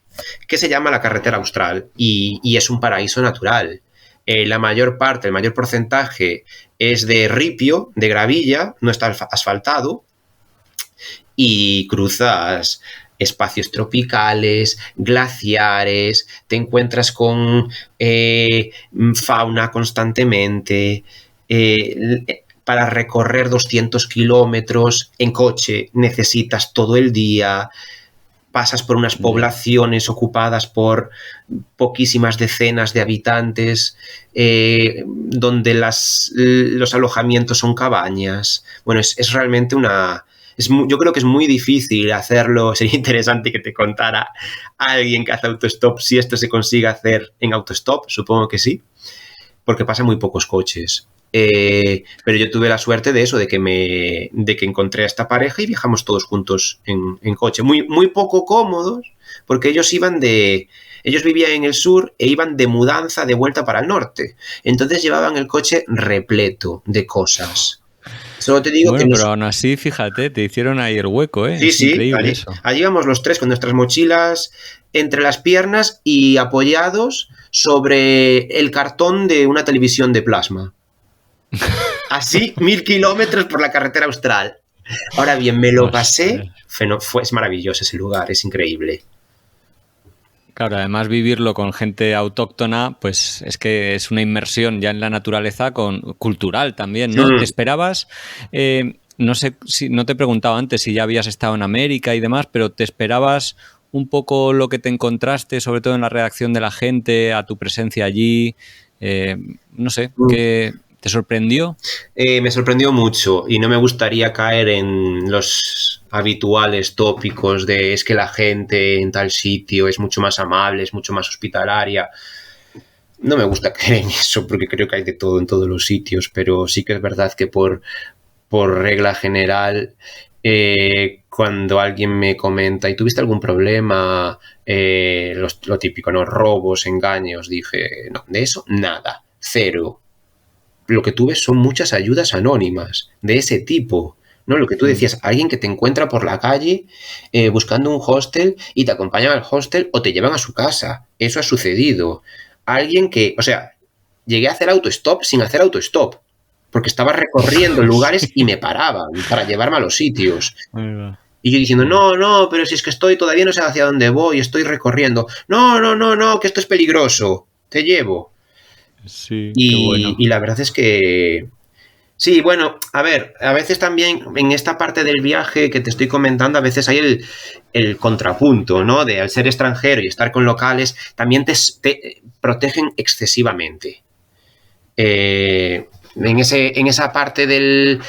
que se llama la carretera austral y es un paraíso natural. La mayor parte, el mayor porcentaje es de ripio, de gravilla, no está asfaltado, y cruzas espacios tropicales, glaciares, te encuentras con fauna constantemente. Para recorrer 200 kilómetros en coche necesitas todo el día. Pasas por unas poblaciones ocupadas por poquísimas decenas de habitantes, donde los alojamientos son cabañas. Bueno, es realmente yo creo que es muy difícil hacerlo. Sería interesante que te contara alguien que hace autostop si esto se consigue hacer en autostop. Supongo que sí, porque pasan muy pocos coches. Pero yo tuve la suerte de eso, de que encontré a esta pareja y viajamos todos juntos en coche. Muy, muy poco cómodos, porque ellos vivían en el sur e iban de mudanza de vuelta para el norte. Entonces llevaban el coche repleto de cosas. Solo te digo pero aún así, fíjate, te hicieron ahí el hueco, ¿eh? Sí, increíble eso. Allí íbamos los tres con nuestras mochilas entre las piernas y apoyados sobre el cartón de una televisión de plasma. Así, 1000 kilómetros por la carretera austral. Ahora bien, me lo pasé. Es maravilloso ese lugar, es increíble. Claro, además vivirlo con gente autóctona, pues es que es una inmersión ya en la naturaleza cultural también, ¿no? ¿Te esperabas? No sé si no te he preguntado antes si ya habías estado en América y demás, pero ¿te esperabas un poco lo que te encontraste, sobre todo en la reacción de la gente a tu presencia allí? No sé, ¿qué te sorprendió? Me sorprendió mucho y no me gustaría caer en los habituales tópicos de es que la gente en tal sitio es mucho más amable, es mucho más hospitalaria. No me gusta caer en eso porque creo que hay de todo en todos los sitios, pero sí que es verdad que por regla general, cuando alguien me comenta ¿y tuviste algún problema? Lo típico, ¿no? Robos, engaños, dije, no, de eso nada, cero. Lo que tuve son muchas ayudas anónimas de ese tipo, ¿no? Lo que tú decías, alguien que te encuentra por la calle buscando un hostel y te acompañan al hostel o te llevan a su casa. Eso ha sucedido. Alguien que, llegué a hacer autostop sin hacer autostop, porque estaba recorriendo lugares y me paraban para llevarme a los sitios. Y yo diciendo, no, pero si es que todavía no sé hacia dónde voy, estoy recorriendo. No, que esto es peligroso, te llevo. Sí, qué bueno. Y la verdad es que... Sí, bueno, a ver, a veces también en esta parte del viaje que te estoy comentando, a veces hay el contrapunto, ¿no? De al ser extranjero y estar con locales, también te protegen excesivamente. En esa parte del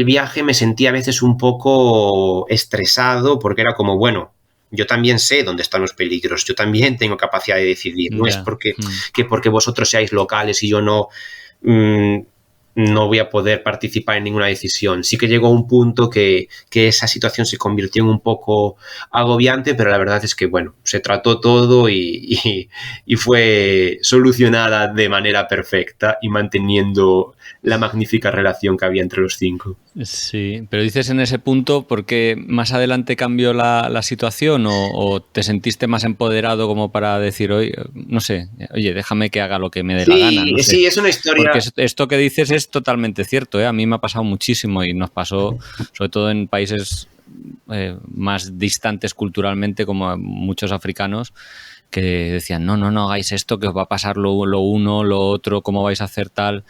viaje me sentí a veces un poco estresado porque era como, bueno, yo también sé dónde están los peligros, yo también tengo capacidad de decidir, no es porque vosotros seáis locales y yo no voy a poder participar en ninguna decisión. Sí que llegó un punto que esa situación se convirtió en un poco agobiante, pero la verdad es que, bueno, se trató todo y fue solucionada de manera perfecta y manteniendo la magnífica relación que había entre los 5. Sí, pero dices en ese punto porque más adelante cambió la situación o te sentiste más empoderado como para decir, oye, no sé, oye, déjame que haga lo que me dé la gana, no sé. Sí, es una historia... Porque esto que dices es totalmente cierto, ¿eh? A mí me ha pasado muchísimo y nos pasó sobre todo en países más distantes culturalmente como muchos africanos que decían, no hagáis esto, que os va a pasar lo uno, lo otro, cómo vais a hacer tal...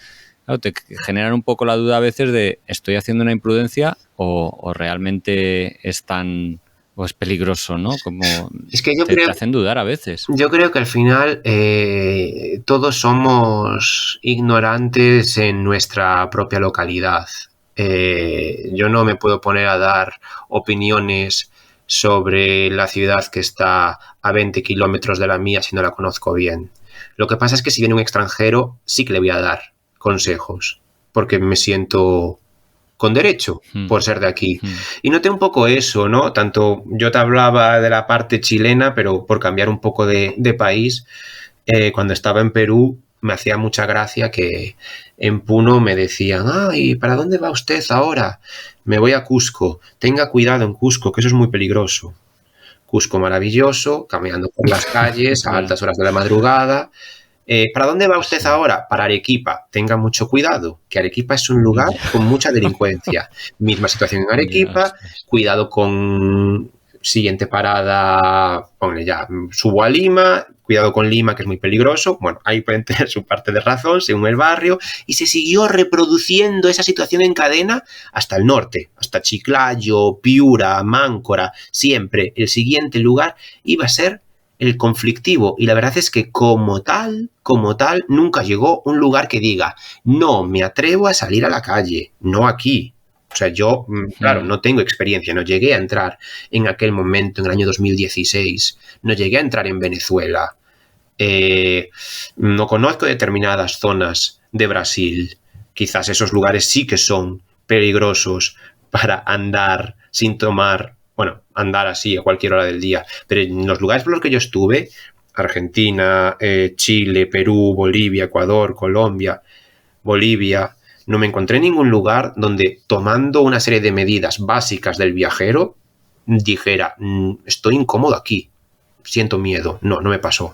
Claro, te generan un poco la duda a veces de ¿estoy haciendo una imprudencia o realmente es tan o es peligroso, ¿no? Como es que te hacen dudar a veces. Yo creo que al final todos somos ignorantes en nuestra propia localidad. Yo no me puedo poner a dar opiniones sobre la ciudad que está a 20 kilómetros de la mía si no la conozco bien. Lo que pasa es que si viene un extranjero sí que le voy a dar consejos, porque me siento con derecho por ser de aquí. Y noté un poco eso, ¿no? Tanto yo te hablaba de la parte chilena, pero por cambiar un poco de país, cuando estaba en Perú me hacía mucha gracia que en Puno me decían, ¿y para dónde va usted ahora? Me voy a Cusco. Tenga cuidado en Cusco, que eso es muy peligroso. Cusco maravilloso, caminando por las calles a altas horas de la madrugada. ¿Para dónde va usted ahora? Para Arequipa. Tenga mucho cuidado, que Arequipa es un lugar con mucha delincuencia. Misma situación en Arequipa, cuidado con siguiente parada, ponle ya, subo a Lima, cuidado con Lima, que es muy peligroso. Bueno, ahí pueden tener su parte de razón, según el barrio, y se siguió reproduciendo esa situación en cadena hasta el norte, hasta Chiclayo, Piura, Máncora. Siempre el siguiente lugar iba a ser el conflictivo, y la verdad es que como tal, nunca llegó un lugar que diga, no me atrevo a salir a la calle, no aquí. O sea, yo, claro, no tengo experiencia, no llegué a entrar en aquel momento, en el año 2016, no llegué a entrar en Venezuela, no conozco determinadas zonas de Brasil, quizás esos lugares sí que son peligrosos para andar sin tomar, bueno, andar así a cualquier hora del día, pero en los lugares por los que yo estuve, Argentina, Chile, Perú, Bolivia, Ecuador, Colombia, Bolivia, no me encontré en ningún lugar donde, tomando una serie de medidas básicas del viajero, dijera, estoy incómodo aquí, siento miedo. No me pasó.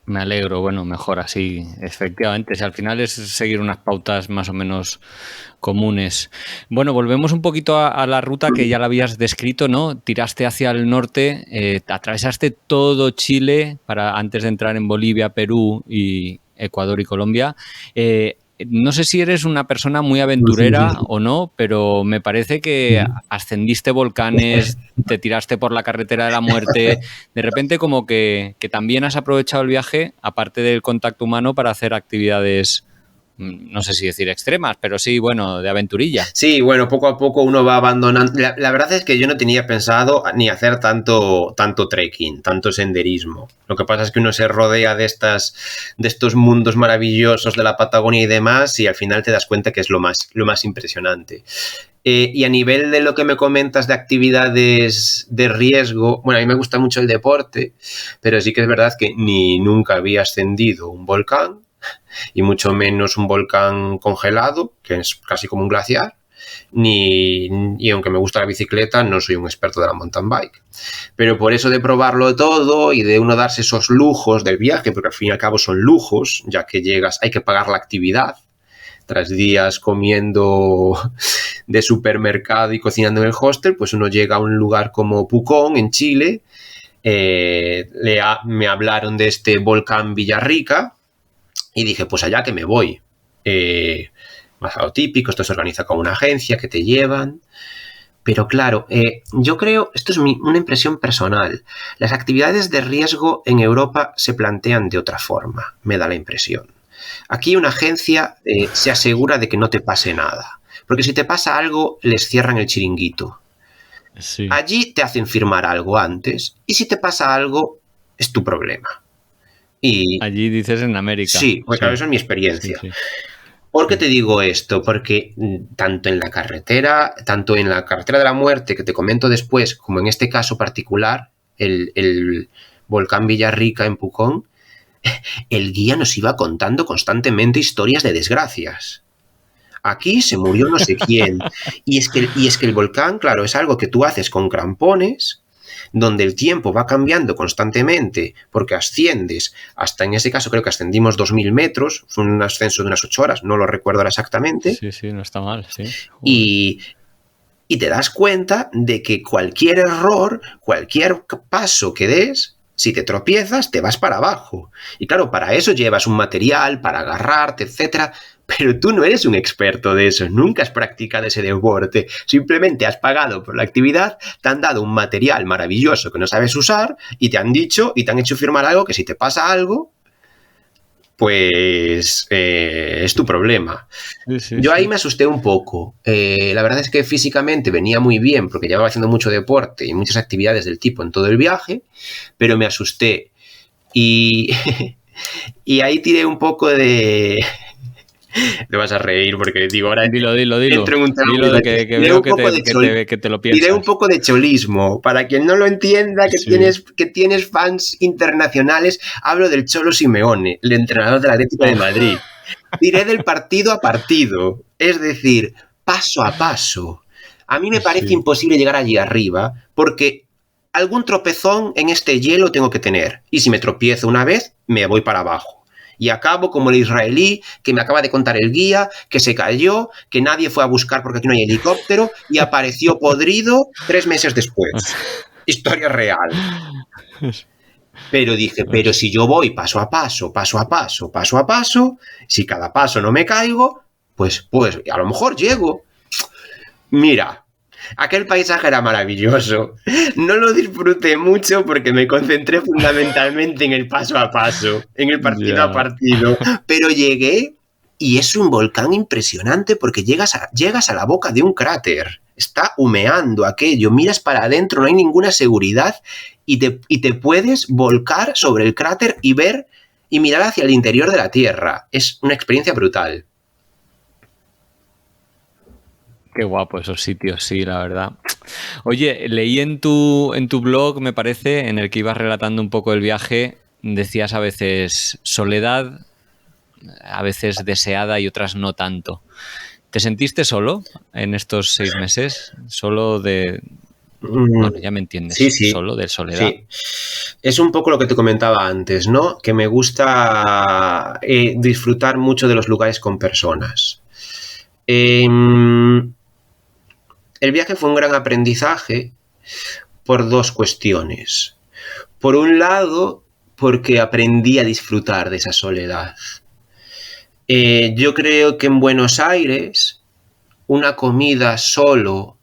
Me alegro, bueno, mejor así, efectivamente. Si al final es seguir unas pautas más o menos comunes. Bueno, volvemos un poquito a la ruta que ya la habías descrito, ¿no? Tiraste hacia el norte, atravesaste todo Chile para antes de entrar en Bolivia, Perú y Ecuador y Colombia. No sé si eres una persona muy aventurera o no, pero me parece que ascendiste volcanes, te tiraste por la carretera de la muerte, de repente como que también has aprovechado el viaje, aparte del contacto humano, para hacer actividades, no sé si decir extremas, pero sí, bueno, de aventurilla. Sí, bueno, poco a poco uno va abandonando. La verdad es que yo no tenía pensado ni hacer tanto trekking, tanto senderismo. Lo que pasa es que uno se rodea de estos mundos maravillosos de la Patagonia y demás, y al final te das cuenta que es lo más impresionante. Y a nivel de lo que me comentas de actividades de riesgo, bueno, a mí me gusta mucho el deporte, pero sí que es verdad que nunca había ascendido un volcán, y mucho menos un volcán congelado, que es casi como un glaciar, y aunque me gusta la bicicleta, no soy un experto de la mountain bike. Pero por eso de probarlo todo y de uno darse esos lujos del viaje, porque al fin y al cabo son lujos, ya que llegas, hay que pagar la actividad, tras días comiendo de supermercado y cocinando en el hostel, pues uno llega a un lugar como Pucón, en Chile. Me hablaron de este volcán Villarrica y dije, pues allá que me voy. Más a lo típico, esto se organiza con una agencia que te llevan. Pero claro, yo creo, esto es una impresión personal, las actividades de riesgo en Europa se plantean de otra forma, me da la impresión. Aquí una agencia se asegura de que no te pase nada, porque si te pasa algo, les cierran el chiringuito. Sí. Allí te hacen firmar algo antes, y si te pasa algo, es tu problema. Y allí dices en América. Sí, pues claro, eso es mi experiencia. Sí. ¿Por qué te digo esto? Porque tanto en la carretera de la muerte, que te comento después, como en este caso particular, el volcán Villarrica en Pucón, el guía nos iba contando constantemente historias de desgracias. Aquí se murió no sé quién. Y es que el volcán, claro, es algo que tú haces con crampones, donde el tiempo va cambiando constantemente porque asciendes hasta, en ese caso creo que ascendimos 2.000 metros, fue un ascenso de unas 8 horas, no lo recuerdo ahora exactamente. Sí, no está mal, sí. Y te das cuenta de que cualquier error, cualquier paso que des, si te tropiezas, te vas para abajo. Y claro, para eso llevas un material, para agarrarte, etcétera. Pero tú no eres un experto de eso, nunca has practicado ese deporte, simplemente has pagado por la actividad, te han dado un material maravilloso que no sabes usar y te han dicho y te han hecho firmar algo que si te pasa algo, pues es tu problema. Yo ahí me asusté un poco. La verdad es que físicamente venía muy bien porque llevaba haciendo mucho deporte y muchas actividades del tipo en todo el viaje, pero me asusté y ahí tiré un poco de... Te vas a reír porque digo, ahora dilo. Entro en un tema dilo que veo que te lo piensas. Diré un poco de cholismo. Para quien no lo entienda, que tienes fans internacionales, hablo del Cholo Simeone, el entrenador del Atlético de Madrid. Diré del partido a partido, es decir, paso a paso. A mí me parece imposible llegar allí arriba porque algún tropezón en este hielo tengo que tener. Y si me tropiezo una vez, me voy para abajo. Y acabo como el israelí que me acaba de contar el guía, que se cayó, que nadie fue a buscar porque aquí no hay helicóptero y apareció podrido 3 meses después. Historia real. Pero dije, pero si yo voy paso a paso, si cada paso no me caigo, pues a lo mejor llego. Mira, aquel paisaje era maravilloso. No lo disfruté mucho porque me concentré fundamentalmente en el paso a paso, en el partido a partido. Pero llegué y es un volcán impresionante porque llegas a la boca de un cráter. Está humeando aquello, miras para adentro, no hay ninguna seguridad y te puedes volcar sobre el cráter y ver y mirar hacia el interior de la Tierra. Es una experiencia brutal. Qué guapo esos sitios, sí, la verdad. Oye, leí en tu blog, me parece, en el que ibas relatando un poco el viaje, decías a veces soledad, a veces deseada y otras no tanto. ¿Te sentiste solo en estos 6 meses? ¿Solo de...? Bueno, ya me entiendes. Sí. Solo de soledad. Sí. Es un poco lo que te comentaba antes, ¿no? Que me gusta disfrutar mucho de los lugares con personas. El viaje fue un gran aprendizaje por 2 cuestiones. Por un lado, porque aprendí a disfrutar de esa soledad. Yo creo que en Buenos Aires, una comida solo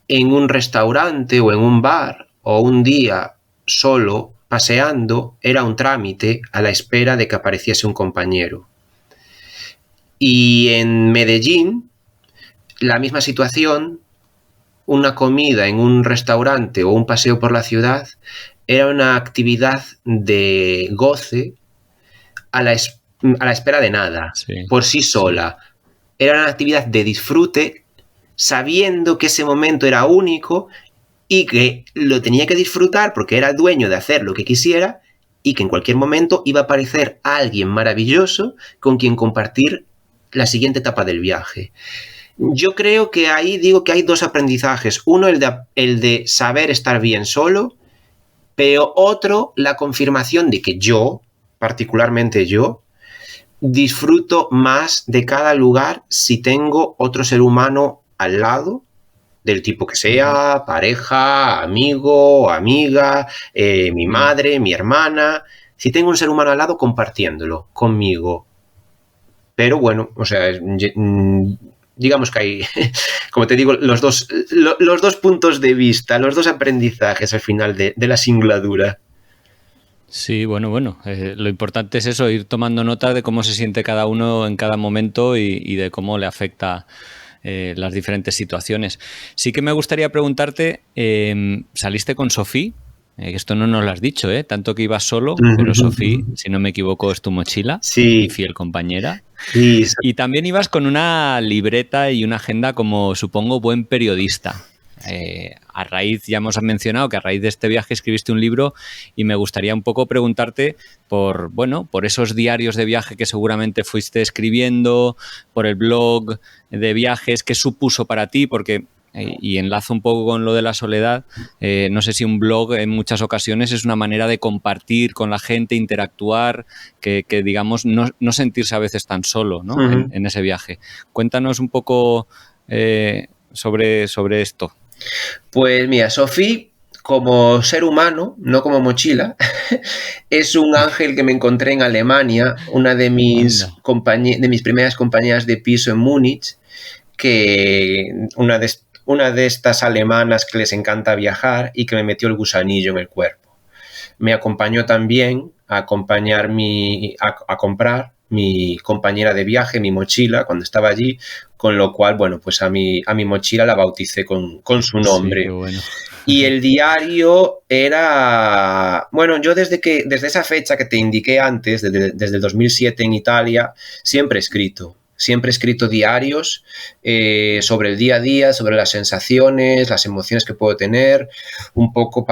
en un restaurante o en un bar o un día solo paseando era un trámite a la espera de que apareciese un compañero. Y en Medellín, la misma situación, una comida en un restaurante o un paseo por la ciudad era una actividad de goce a la espera de nada, por sí sola. Era una actividad de disfrute sabiendo que ese momento era único y que lo tenía que disfrutar porque era dueño de hacer lo que quisiera y que en cualquier momento iba a aparecer alguien maravilloso con quien compartir la siguiente etapa del viaje. Yo creo que ahí digo que hay 2 aprendizajes. Uno, el de saber estar bien solo, pero otro, la confirmación de que yo, particularmente yo, disfruto más de cada lugar si tengo otro ser humano al lado, del tipo que sea, pareja, amigo, amiga, mi madre, mi hermana. Si tengo un ser humano al lado, compartiéndolo conmigo. Pero bueno, o sea, digamos que hay, como te digo, los dos puntos de vista, los dos aprendizajes al final de la singladura. Sí, bueno, lo importante es eso, ir tomando nota de cómo se siente cada uno en cada momento y de cómo le afecta las diferentes situaciones. Sí que me gustaría preguntarte, ¿saliste con Sofía? Esto no nos lo has dicho, tanto que ibas solo, pero Sofía, si no me equivoco, es tu mochila sí. Y fiel compañera. Sí. Y también ibas con una libreta y una agenda como, supongo, buen periodista. A raíz, ya hemos mencionado que a raíz de este viaje escribiste un libro y me gustaría un poco preguntarte por esos diarios de viaje que seguramente fuiste escribiendo, por el blog de viajes, ¿qué supuso para ti? Porque, y enlazo un poco con lo de la soledad, no sé si un blog en muchas ocasiones es una manera de compartir con la gente, interactuar, que digamos, no sentirse a veces tan solo, ¿no? en ese viaje. Cuéntanos un poco sobre esto. Pues mira, Sofía, como ser humano, no como mochila, es un ángel que me encontré en Alemania, una de mis primeras compañeras de piso en Múnich, que una de estas alemanas que les encanta viajar y que me metió el gusanillo en el cuerpo. Me acompañó también a comprar mi compañera de viaje, mi mochila, cuando estaba allí, con lo cual, bueno, pues a mi mochila la bauticé con su nombre. Sí, qué bueno. Y el diario era... Bueno, yo desde esa fecha que te indiqué antes, desde el 2007 en Italia, siempre he escrito diarios sobre el día a día, sobre las sensaciones, las emociones que puedo tener, un poco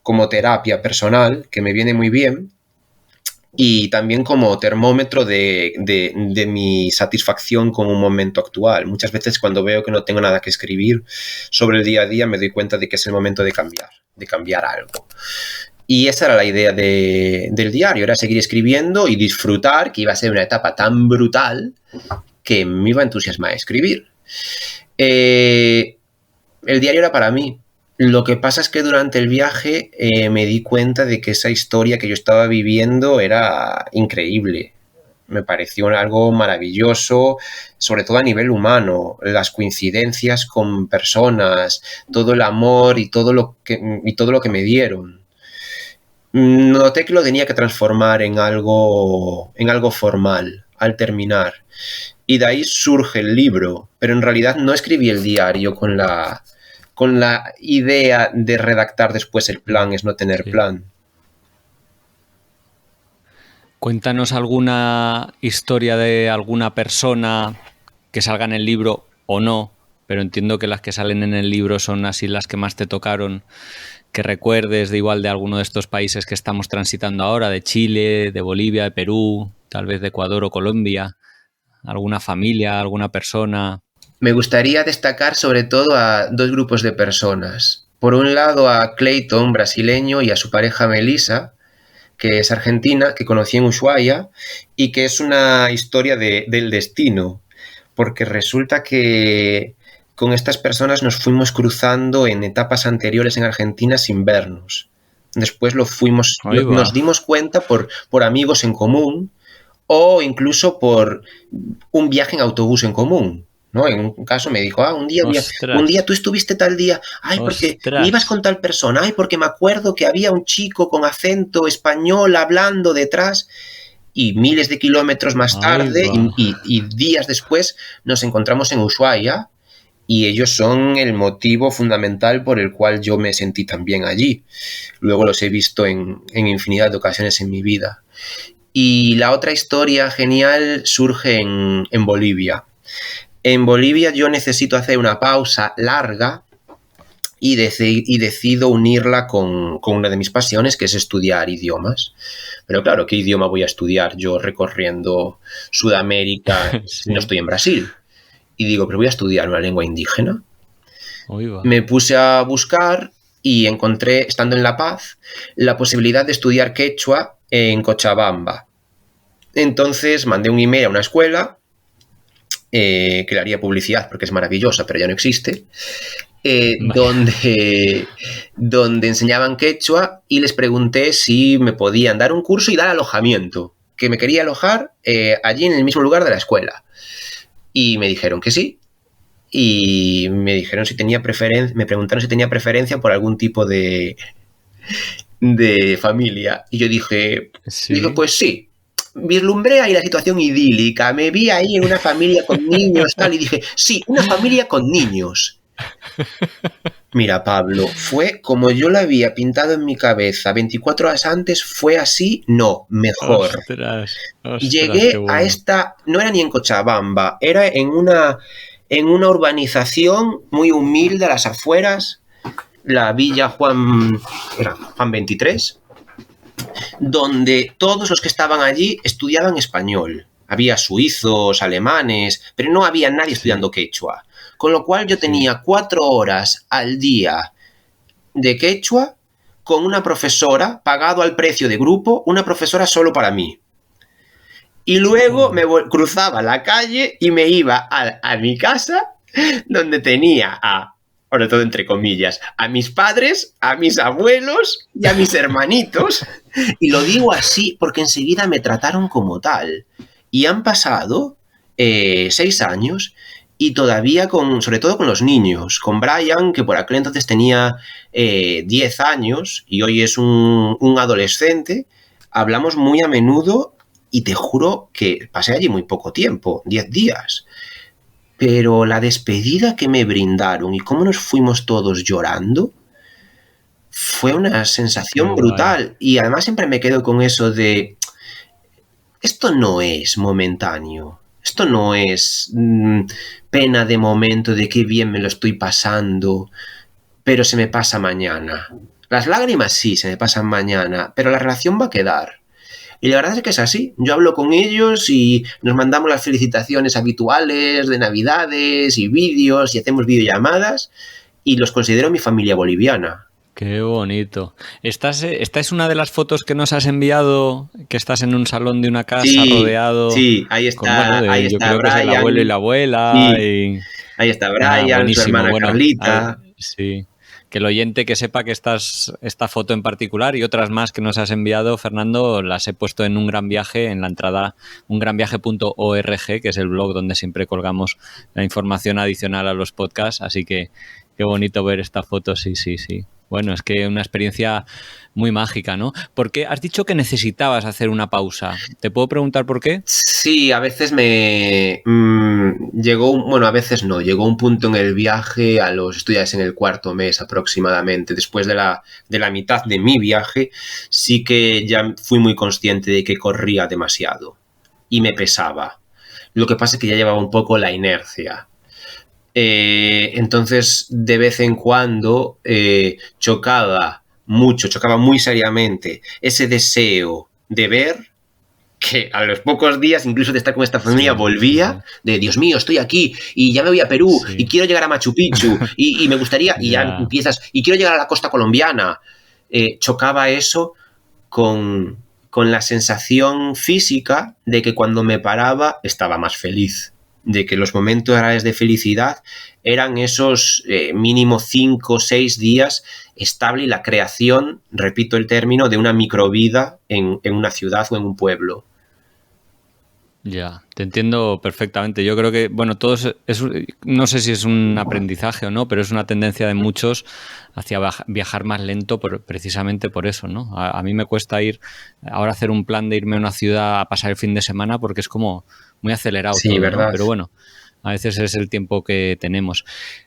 como terapia personal, que me viene muy bien, y también como termómetro de mi satisfacción con un momento actual. Muchas veces cuando veo que no tengo nada que escribir sobre el día a día, me doy cuenta de que es el momento de cambiar algo. Y esa era la idea del diario, era seguir escribiendo y disfrutar, que iba a ser una etapa tan brutal que me iba a entusiasmar a escribir. El diario era para mí. Lo que pasa es que durante el viaje me di cuenta de que esa historia que yo estaba viviendo era increíble. Me pareció algo maravilloso, sobre todo a nivel humano, las coincidencias con personas, todo el amor y todo lo que me dieron. Noté que lo tenía que transformar en algo formal al terminar. Y de ahí surge el libro, pero en realidad no escribí el diario con la idea de redactar después el plan, es no tener plan. Cuéntanos alguna historia de alguna persona que salga en el libro o no, pero entiendo que las que salen en el libro son así las que más te tocaron, que recuerdes de alguno de estos países que estamos transitando ahora, de Chile, de Bolivia, de Perú, tal vez de Ecuador o Colombia, alguna familia, alguna persona. Me gustaría destacar sobre todo a dos grupos de personas. Por un lado a Clayton, brasileño, y a su pareja Melissa, que es argentina, que conocí en Ushuaia, y que es una historia del destino, porque resulta que con estas personas nos fuimos cruzando en etapas anteriores en Argentina sin vernos. Después nos dimos cuenta por amigos en común o incluso por un viaje en autobús en común, ¿no? En un caso me dijo, un día tú estuviste tal día, porque me ibas con tal persona, porque me acuerdo que había un chico con acento español hablando detrás. Y miles de kilómetros más tarde y días después nos encontramos en Ushuaia y ellos son el motivo fundamental por el cual yo me sentí tan bien allí. Luego los he visto en infinidad de ocasiones en mi vida. Y la otra historia genial surge en Bolivia. En Bolivia yo necesito hacer una pausa larga y decido unirla con una de mis pasiones, que es estudiar idiomas. Pero claro, ¿qué idioma voy a estudiar yo recorriendo Sudamérica si no estoy en Brasil? Y digo, pero voy a estudiar una lengua indígena. Me puse a buscar y encontré, estando en La Paz, la posibilidad de estudiar quechua en Cochabamba. Entonces mandé un email a una escuela que le haría publicidad porque es maravillosa, pero ya no existe, donde enseñaban quechua, y les pregunté si me podían dar un curso y dar alojamiento, que me quería alojar allí en el mismo lugar de la escuela. Y me dijeron que sí. Y me dijeron si tenía preferencia, me preguntaron si tenía preferencia por algún tipo de familia. Y yo dije, pues sí. Vislumbré ahí la situación idílica, me vi ahí en una familia con niños, tal, y dije, sí, una familia con niños. Mira, Pablo, fue como yo lo había pintado en mi cabeza 24 horas antes, fue así, no, mejor. Ostras, Llegué a esta, no era ni en Cochabamba, era en una urbanización muy humilde a las afueras, la Villa Juan 23, donde todos los que estaban allí estudiaban español. Había suizos, alemanes, pero no había nadie estudiando quechua. Con lo cual yo tenía 4 horas al día de quechua con una profesora, pagado al precio de grupo, una profesora solo para mí. Y luego me cruzaba la calle y me iba a mi casa, donde tenía sobre todo entre comillas, a mis padres, a mis abuelos y a mis hermanitos. Y lo digo así porque enseguida me trataron como tal. Y han pasado 6 años y todavía, sobre todo con los niños, con Brian, que por aquel entonces tenía 10 años y hoy es un adolescente, hablamos muy a menudo y te juro que pasé allí muy poco tiempo, 10 días. Pero la despedida que me brindaron y cómo nos fuimos todos llorando fue una sensación brutal. Y además siempre me quedo con eso de, esto no es momentáneo, esto no es pena de momento de qué bien me lo estoy pasando, pero se me pasa mañana. Las lágrimas sí se me pasan mañana, pero la relación va a quedar. Y la verdad es que es así. Yo hablo con ellos y nos mandamos las felicitaciones habituales de Navidades y vídeos y hacemos videollamadas y los considero mi familia boliviana. Qué bonito. Esta es una de las fotos que nos has enviado, que estás en un salón de una casa rodeado. Sí, ahí está, ahí está, yo creo Brian, que es el abuelo y la abuela. Sí, ahí está Brian, su hermana Carlita. Sí. Que el oyente que sepa que esta foto en particular y otras más que nos has enviado, Fernando, las he puesto en Un Gran Viaje, en la entrada ungranviaje.org, que es el blog donde siempre colgamos la información adicional a los podcasts. Así que qué bonito ver esta foto, sí. Bueno, es que una experiencia muy mágica, ¿no? ¿Por qué has dicho que necesitabas hacer una pausa? ¿Te puedo preguntar por qué? Sí, a veces llegó un punto en el viaje, esto ya es en el 4.º mes aproximadamente, después de la mitad de mi viaje, sí que ya fui muy consciente de que corría demasiado y me pesaba. Lo que pasa es que ya llevaba un poco la inercia. Entonces, de vez en cuando chocaba muy seriamente ese deseo de ver, que a los pocos días, incluso de estar con esta familia, volvía de, Dios mío, estoy aquí y ya me voy a Perú y quiero llegar a Machu Picchu y me gustaría, y ya empiezas, y quiero llegar a la costa colombiana. Chocaba eso con la sensación física de que cuando me paraba estaba más feliz, de que los momentos reales de felicidad eran esos mínimo 5 o 6 días estable y la creación, repito el término, de una microvida en una ciudad o en un pueblo. Ya, te entiendo perfectamente. Yo creo que, bueno, no sé si es un aprendizaje o no, pero es una tendencia de muchos hacia viajar más lento precisamente por eso, ¿no? A mí me cuesta ahora hacer un plan de irme a una ciudad a pasar el fin de semana porque es como muy acelerado todo, ¿verdad? ¿no? Pero bueno, a veces es el tiempo que tenemos.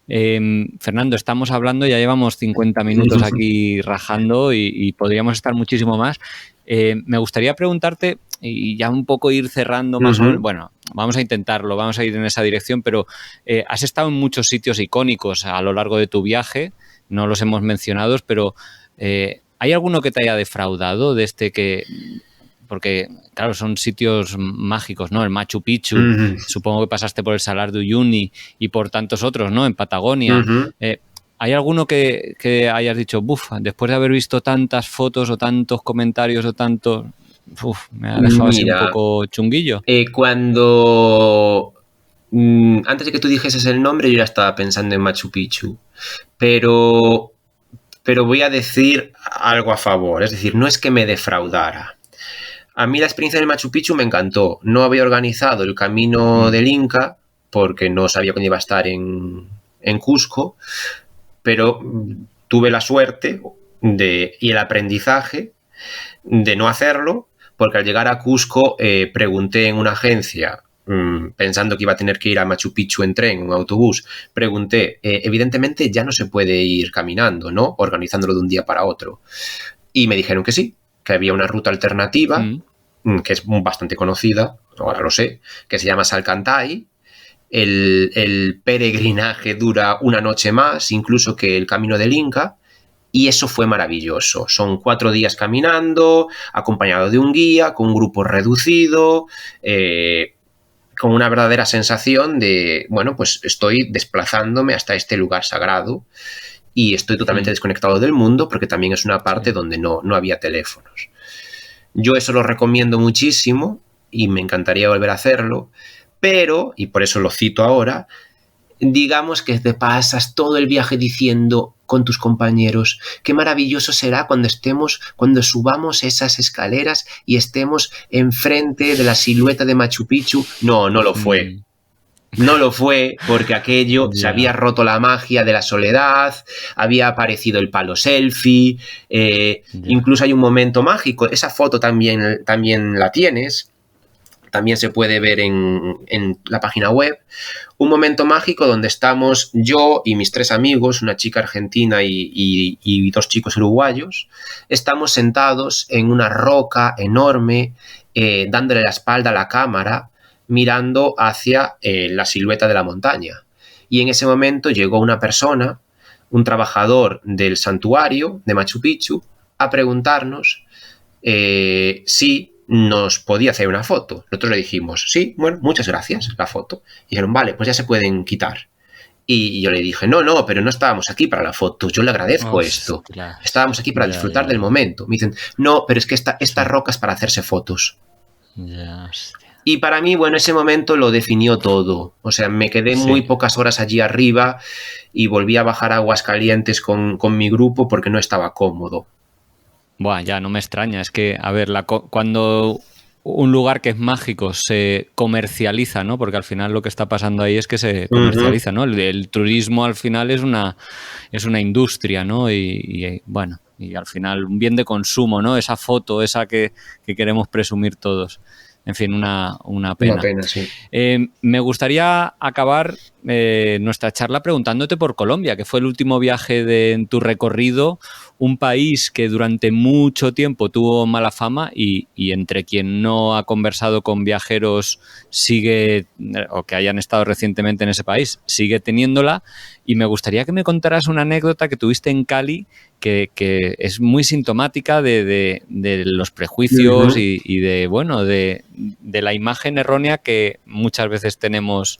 Fernando, estamos hablando, ya llevamos 50 minutos aquí rajando y podríamos estar muchísimo más. Me gustaría preguntarte, y ya un poco ir cerrando más o menos, bueno, vamos a intentarlo, vamos a ir en esa dirección, pero has estado en muchos sitios icónicos a lo largo de tu viaje, no los hemos mencionado, pero ¿hay alguno que te haya defraudado de porque, claro, son sitios mágicos, ¿no? El Machu Picchu, supongo que pasaste por el Salar de Uyuni y por tantos otros, ¿no? En Patagonia. ¿Hay alguno que hayas dicho, después de haber visto tantas fotos o tantos comentarios o tanto, Me ha dejado así un Mira, poco chunguillo. cuando... antes de que tú dijeses el nombre, yo ya estaba pensando en Machu Picchu. Pero voy a decir algo a favor. Es decir, no es que me defraudara. A mí la experiencia del Machu Picchu me encantó. No había organizado el camino del Inca porque no sabía cuándo iba a estar en Cusco, pero tuve la suerte y el aprendizaje de no hacerlo, porque al llegar a Cusco pregunté en una agencia, pensando que iba a tener que ir a Machu Picchu en tren, en un autobús, pregunté, evidentemente ya no se puede ir caminando, ¿no? Organizándolo de un día para otro. Y me dijeron que sí, que había una ruta alternativa, que es bastante conocida, ahora lo sé, que se llama Salcantay. El peregrinaje dura una noche más, incluso que el camino del Inca, y eso fue maravilloso. Son 4 días caminando, acompañado de un guía, con un grupo reducido, con una verdadera sensación de, bueno, pues estoy desplazándome hasta este lugar sagrado y estoy totalmente desconectado del mundo, porque también es una parte donde no había teléfonos. Yo eso lo recomiendo muchísimo y me encantaría volver a hacerlo, pero, y por eso lo cito ahora, digamos que te pasas todo el viaje diciendo con tus compañeros qué maravilloso será cuando subamos esas escaleras y estemos enfrente de la silueta de Machu Picchu. No lo fue. No lo fue, porque aquello se había roto la magia de la soledad, había aparecido el palo selfie, incluso hay un momento mágico. Esa foto también la tienes, también se puede ver en la página web. Un momento mágico donde estamos yo y mis 3 amigos, una chica argentina y 2 chicos uruguayos. Estamos sentados en una roca enorme, dándole la espalda a la cámara, mirando hacia la silueta de la montaña. Y en ese momento llegó una persona, un trabajador del santuario de Machu Picchu, a preguntarnos si nos podía hacer una foto. Nosotros le dijimos, sí, bueno, muchas gracias, la foto. Y dijeron, vale, pues ya se pueden quitar. Y yo le dije, no, pero no estábamos aquí para la foto, yo le agradezco esto. Estábamos aquí para disfrutar del momento. Me dicen, no, pero es que esta roca es para hacerse fotos. Y para mí, bueno, ese momento lo definió todo. O sea, me quedé muy pocas horas allí arriba y volví a bajar a Aguascalientes con mi grupo porque no estaba cómodo. Buah, ya no me extraña. Es que, a ver, cuando un lugar que es mágico se comercializa, ¿no? Porque al final lo que está pasando ahí es que se comercializa, ¿no? El turismo al final es una industria, ¿no? Y bueno, y al final un bien de consumo, ¿no? Esa foto, esa que queremos presumir todos. En fin, una pena. Una pena, sí. Me gustaría acabar nuestra charla preguntándote por Colombia, que fue el último viaje en tu recorrido, un país que durante mucho tiempo tuvo mala fama y entre quien no ha conversado con viajeros sigue, o que hayan estado recientemente en ese país, sigue teniéndola. Y me gustaría que me contaras una anécdota que tuviste en Cali que es muy sintomática de los prejuicios y de, bueno, de la imagen errónea que muchas veces tenemos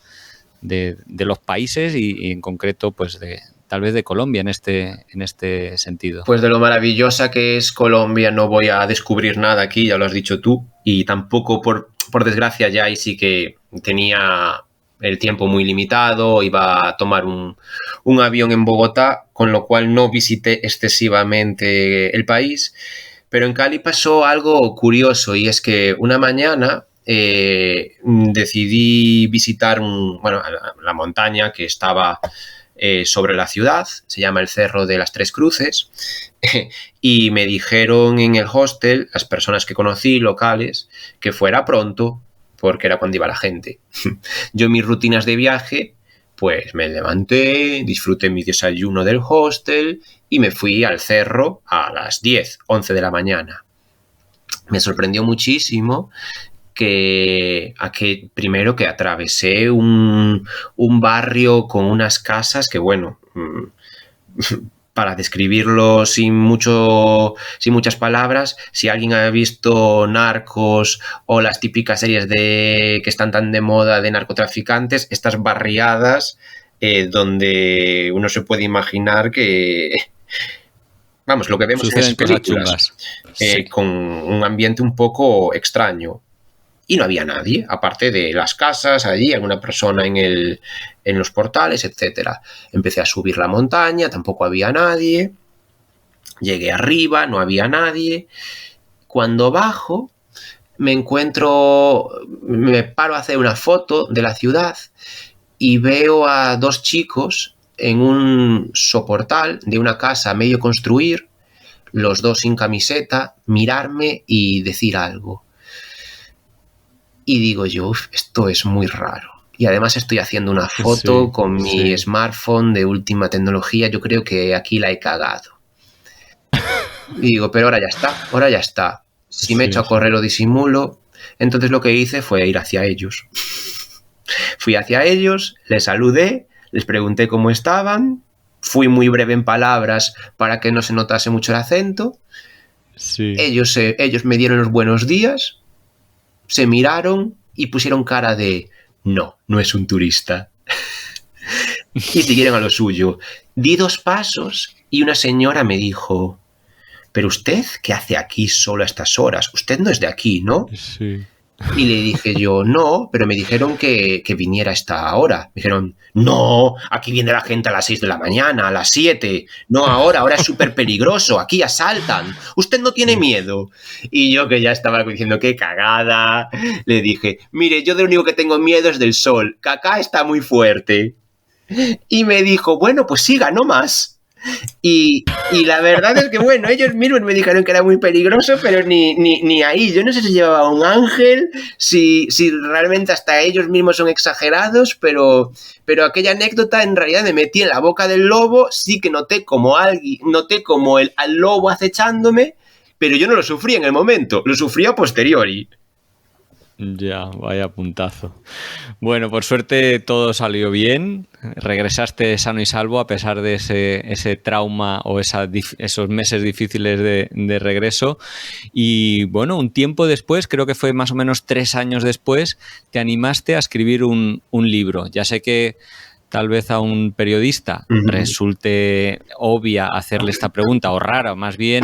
de los países y en concreto, pues, tal vez de Colombia en este sentido. Pues de lo maravillosa que es Colombia no voy a descubrir nada aquí, ya lo has dicho tú, y tampoco, por desgracia, ya ahí sí que tenía el tiempo muy limitado, iba a tomar un avión en Bogotá, con lo cual no visité excesivamente el país, pero en Cali pasó algo curioso, y es que una mañana decidí visitar la montaña que estaba sobre la ciudad, se llama el Cerro de las Tres Cruces, y me dijeron en el hostel, las personas que conocí locales, que fuera pronto, porque era cuando iba la gente. Yo en mis rutinas de viaje, pues me levanté, disfruté mi desayuno del hostel y me fui al cerro a las 10, 11 de la mañana. Me sorprendió muchísimo primero que atravesé un barrio con unas casas que, bueno, para describirlo sin muchas palabras, si alguien ha visto Narcos o las típicas series que están tan de moda de narcotraficantes, estas barriadas donde uno se puede imaginar que Vamos, lo que vemos en esas Suceden cosas películas, chungas. Sí. con un ambiente un poco extraño. Y no había nadie, aparte de las casas, allí, alguna persona en los portales, etcétera. Empecé a subir la montaña, tampoco había nadie. Llegué arriba, no había nadie. Cuando bajo, me paro a hacer una foto de la ciudad y veo a dos chicos en un soportal de una casa a medio construir, los dos sin camiseta, mirarme y decir algo. Y digo yo, esto es muy raro. Y además estoy haciendo una foto con mi smartphone de última tecnología. Yo creo que aquí la he cagado. Y digo, pero ahora ya está. Si me echo a correr o disimulo. Entonces lo que hice fue ir hacia ellos. Fui hacia ellos, les saludé, les pregunté cómo estaban. Fui muy breve en palabras para que no se notase mucho el acento. Sí. Ellos me dieron los buenos días. Se miraron y pusieron cara de no es un turista. Y siguieron a lo suyo. Di 2 pasos y una señora me dijo, ¿pero usted qué hace aquí solo a estas horas? Usted no es de aquí, ¿no? Sí. Y le dije yo, no, pero me dijeron que viniera a esta hora. Me dijeron, no, aquí viene la gente a las 6 de la mañana, a las 7. No, ahora es súper peligroso, aquí asaltan. Usted no tiene miedo. Y yo, que ya estaba diciendo, qué cagada, le dije, mire, yo de lo único que tengo miedo es del sol, que acá está muy fuerte. Y me dijo, bueno, pues siga, no más. Y la verdad es que, bueno, ellos mismos me dijeron que era muy peligroso, pero ni ahí. Yo no sé si llevaba un ángel, si realmente hasta ellos mismos son exagerados, pero aquella anécdota en realidad me metí en la boca del lobo. Sí que noté como al lobo acechándome, pero yo no lo sufrí en el momento, lo sufrí a posteriori. Ya, vaya puntazo. Bueno, por suerte todo salió bien. Regresaste sano y salvo a pesar de ese trauma o esos meses difíciles de regreso. Y bueno, un tiempo después, creo que fue más o menos 3 años después, te animaste a escribir un libro. Ya sé que tal vez a un periodista resulte obvia hacerle esta pregunta, o rara más bien,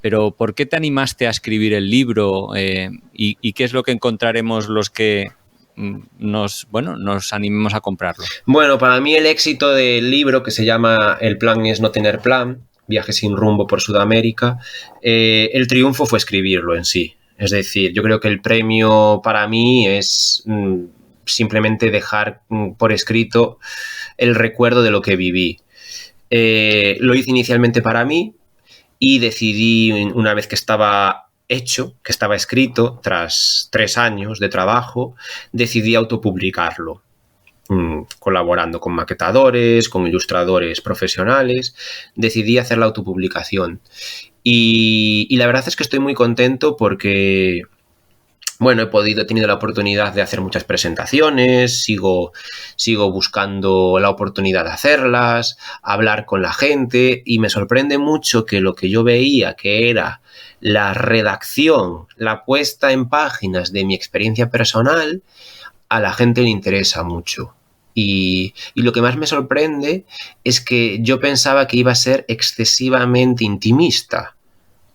pero ¿por qué te animaste a escribir el libro? ¿Y qué es lo que encontraremos los que nos animemos a comprarlo? Bueno, para mí el éxito del libro, que se llama El plan es no tener plan, viaje sin rumbo por Sudamérica, el triunfo fue escribirlo en sí. Es decir, yo creo que el premio para mí es simplemente dejar por escrito el recuerdo de lo que viví. Lo hice inicialmente para mí y decidí, una vez que estaba hecho, que estaba escrito, tras 3 años de trabajo, decidí autopublicarlo, colaborando con maquetadores, con ilustradores profesionales. Decidí hacer la autopublicación y la verdad es que estoy muy contento porque, bueno, he tenido la oportunidad de hacer muchas presentaciones, sigo buscando la oportunidad de hacerlas, hablar con la gente, y me sorprende mucho que lo que yo veía que era la redacción, la puesta en páginas de mi experiencia personal, a la gente le interesa mucho. Y lo que más me sorprende es que yo pensaba que iba a ser excesivamente intimista,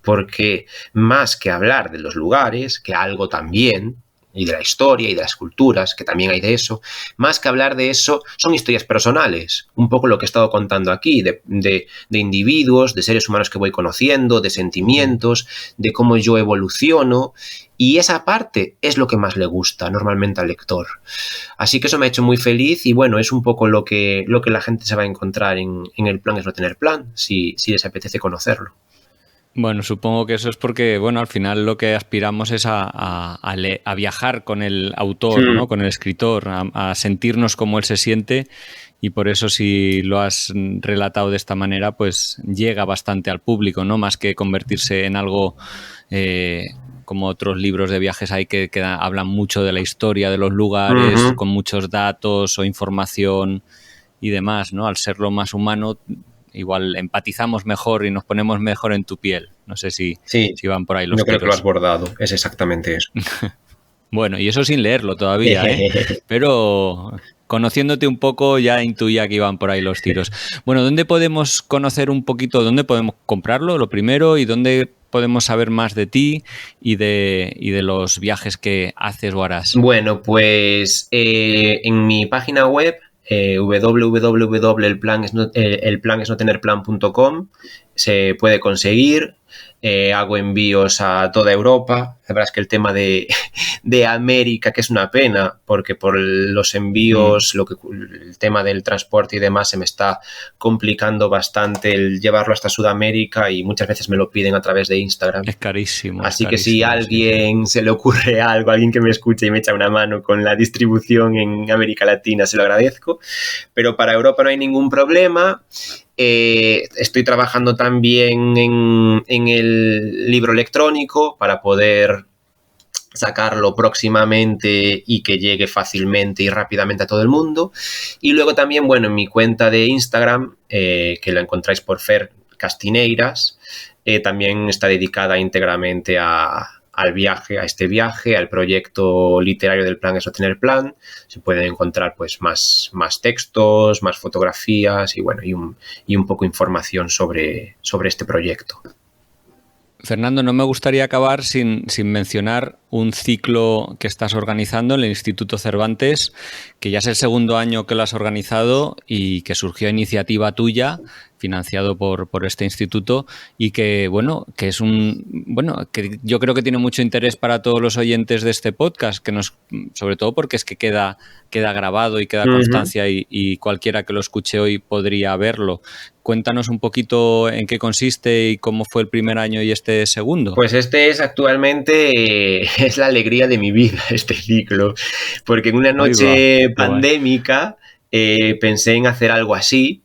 porque más que hablar de los lugares, que algo también, y de la historia y de las culturas, que también hay de eso, más que hablar de eso, son historias personales, un poco lo que he estado contando aquí, de individuos, de seres humanos que voy conociendo, de sentimientos, de cómo yo evoluciono, y esa parte es lo que más le gusta normalmente al lector. Así que eso me ha hecho muy feliz, y bueno, es un poco lo que la gente se va a encontrar en El plan es no tener plan, si les apetece conocerlo. Bueno, supongo que eso es porque, bueno, al final lo que aspiramos es a viajar con el autor, ¿no? Con el escritor, a sentirnos como él se siente, y por eso, si lo has relatado de esta manera, pues llega bastante al público, ¿no? Más que convertirse en algo como otros libros de viajes hay que hablan mucho de la historia de los lugares, con muchos datos o información y demás, ¿no? Al serlo más humano, igual empatizamos mejor y nos ponemos mejor en tu piel. No sé si van por ahí los tiros. Yo creo que lo has bordado. Es exactamente eso. Bueno, y eso sin leerlo todavía, ¿eh? Pero conociéndote un poco ya intuía que iban por ahí los tiros. Bueno, ¿dónde podemos conocer un poquito, dónde podemos comprarlo, lo primero, y dónde podemos saber más de ti y de los viajes que haces o harás? Bueno, pues en mi página web, www.elplanesnotenerplan.com, se puede conseguir. Hago envíos a toda Europa. La verdad es que el tema de América, que es una pena, porque por los envíos, el tema del transporte y demás se me está complicando bastante el llevarlo hasta Sudamérica, y muchas veces me lo piden a través de Instagram. Es carísimo. Así que si a alguien se le ocurre algo, alguien que me escuche y me echa una mano con la distribución en América Latina, se lo agradezco. Pero para Europa no hay ningún problema. Estoy trabajando también en el libro electrónico para poder sacarlo próximamente y que llegue fácilmente y rápidamente a todo el mundo. Y luego también, bueno, en mi cuenta de Instagram, que la encontráis por Fer Castineiras, también está dedicada íntegramente al viaje, a este viaje, al proyecto literario del Plan es no tener plan. Se pueden encontrar pues más textos, más fotografías y bueno, y un poco información sobre este proyecto. Fernando, no me gustaría acabar sin mencionar un ciclo que estás organizando en el Instituto Cervantes, que ya es el segundo año que lo has organizado y que surgió a iniciativa tuya, financiado por este instituto, y que que es que yo creo que tiene mucho interés para todos los oyentes de este podcast, sobre todo porque es que queda grabado y queda constancia, y cualquiera que lo escuche hoy podría verlo. Cuéntanos un poquito en qué consiste y cómo fue el primer año y este segundo. Pues este es actualmente es la alegría de mi vida, este ciclo, porque en una noche pandémica pensé en hacer algo así,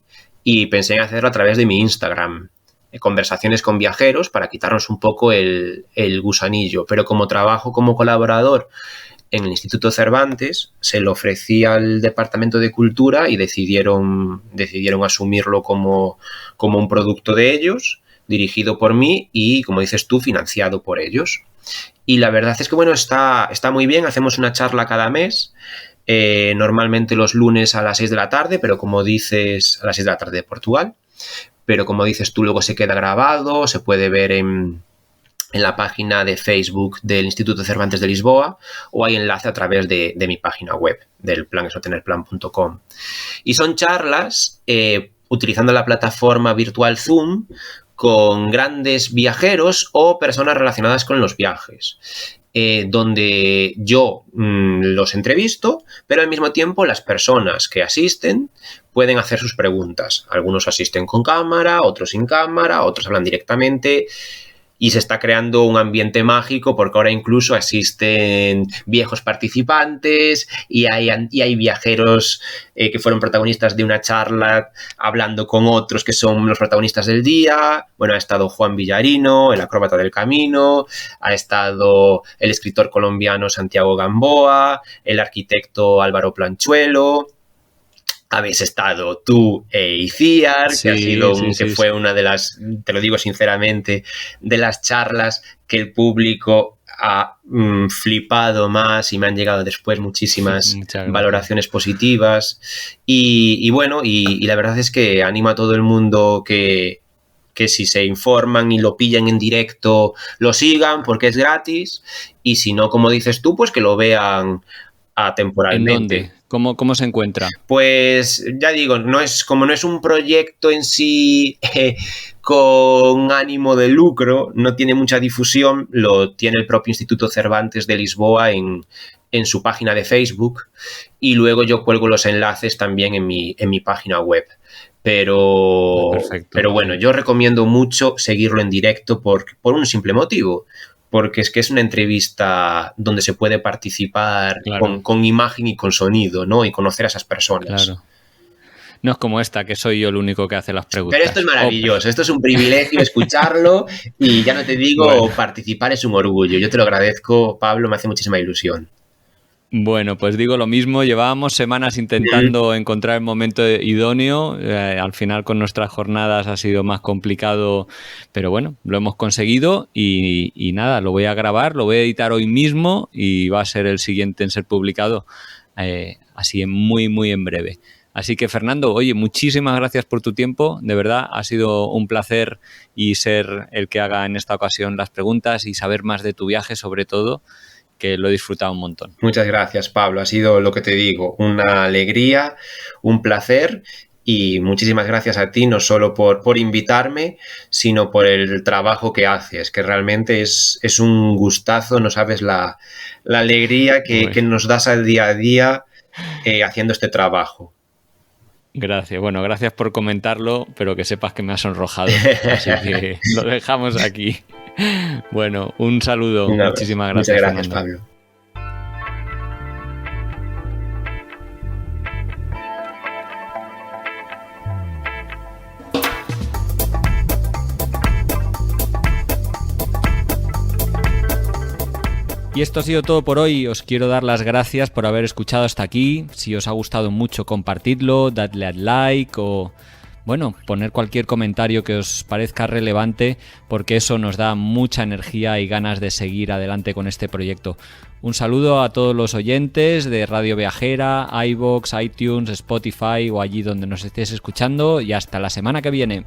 y pensé en hacerlo a través de mi Instagram. Conversaciones con viajeros para quitarnos un poco el gusanillo. Pero como trabajo como colaborador en el Instituto Cervantes, se lo ofrecí al Departamento de Cultura y decidieron asumirlo como un producto de ellos, dirigido por mí y, como dices tú, financiado por ellos. Y la verdad es que, bueno, está muy bien. Hacemos una charla cada mes. Normalmente los lunes a las 6 de la tarde, pero como dices, a las 6 de la tarde de Portugal, pero como dices tú, luego se queda grabado, se puede ver en la página de Facebook del Instituto Cervantes de Lisboa, o hay enlace a través de mi página web, del planesnotenerplan.com. Y son charlas utilizando la plataforma virtual Zoom con grandes viajeros o personas relacionadas con los viajes. Donde yo los entrevisto, pero al mismo tiempo las personas que asisten pueden hacer sus preguntas. Algunos asisten con cámara, otros sin cámara, otros hablan directamente. Y se está creando un ambiente mágico, porque ahora incluso asisten viejos participantes y hay viajeros que fueron protagonistas de una charla hablando con otros que son los protagonistas del día. Bueno, ha estado Juan Villarino, el acróbata del camino, ha estado el escritor colombiano Santiago Gamboa, el arquitecto Álvaro Planchuelo. Habéis estado tú e Iciar, que ha sido que fue una de las, te lo digo sinceramente, de las charlas que el público ha flipado más, y me han llegado después muchísimas valoraciones positivas. Y bueno, y la verdad es que animo a todo el mundo que si se informan y lo pillan en directo, lo sigan, porque es gratis, y si no, como dices tú, pues que lo vean atemporalmente. ¿En dónde? ¿Cómo se encuentra? Pues ya digo, no es un proyecto en sí con ánimo de lucro, no tiene mucha difusión, lo tiene el propio Instituto Cervantes de Lisboa en su página de Facebook, y luego yo cuelgo los enlaces también en mi página web. Pero bueno, yo recomiendo mucho seguirlo en directo por un simple motivo. Porque es que es una entrevista donde se puede participar con imagen y con sonido, ¿no? Y conocer a esas personas. Claro. No es como esta, que soy yo el único que hace las preguntas. Pero esto es maravilloso, esto es un privilegio escucharlo, y ya no te digo, participar es un orgullo. Yo te lo agradezco, Pablo, me hace muchísima ilusión. Bueno, pues digo lo mismo, llevábamos semanas intentando encontrar el momento idóneo, al final con nuestras jornadas ha sido más complicado, pero bueno, lo hemos conseguido y nada, lo voy a grabar, lo voy a editar hoy mismo y va a ser el siguiente en ser publicado, así muy en breve. Así que Fernando, oye, muchísimas gracias por tu tiempo, de verdad ha sido un placer y ser el que haga en esta ocasión las preguntas y saber más de tu viaje sobre todo, que lo he disfrutado un montón. Muchas gracias, Pablo. Ha sido lo que te digo, una alegría, un placer y muchísimas gracias a ti, no solo por invitarme, sino por el trabajo que haces, que realmente es un gustazo, no sabes la alegría que nos das al día a día haciendo este trabajo. Gracias. Bueno, gracias por comentarlo, pero que sepas que me has sonrojado. Así que lo dejamos aquí. Bueno, un saludo. Muchísimas gracias. Muchas gracias, Fernando. Pablo. Y esto ha sido todo por hoy. Os quiero dar las gracias por haber escuchado hasta aquí. Si os ha gustado mucho, compartidlo, dadle al like o, bueno, poner cualquier comentario que os parezca relevante, porque eso nos da mucha energía y ganas de seguir adelante con este proyecto. Un saludo a todos los oyentes de Radio Viajera, iVoox, iTunes, Spotify o allí donde nos estéis escuchando y hasta la semana que viene.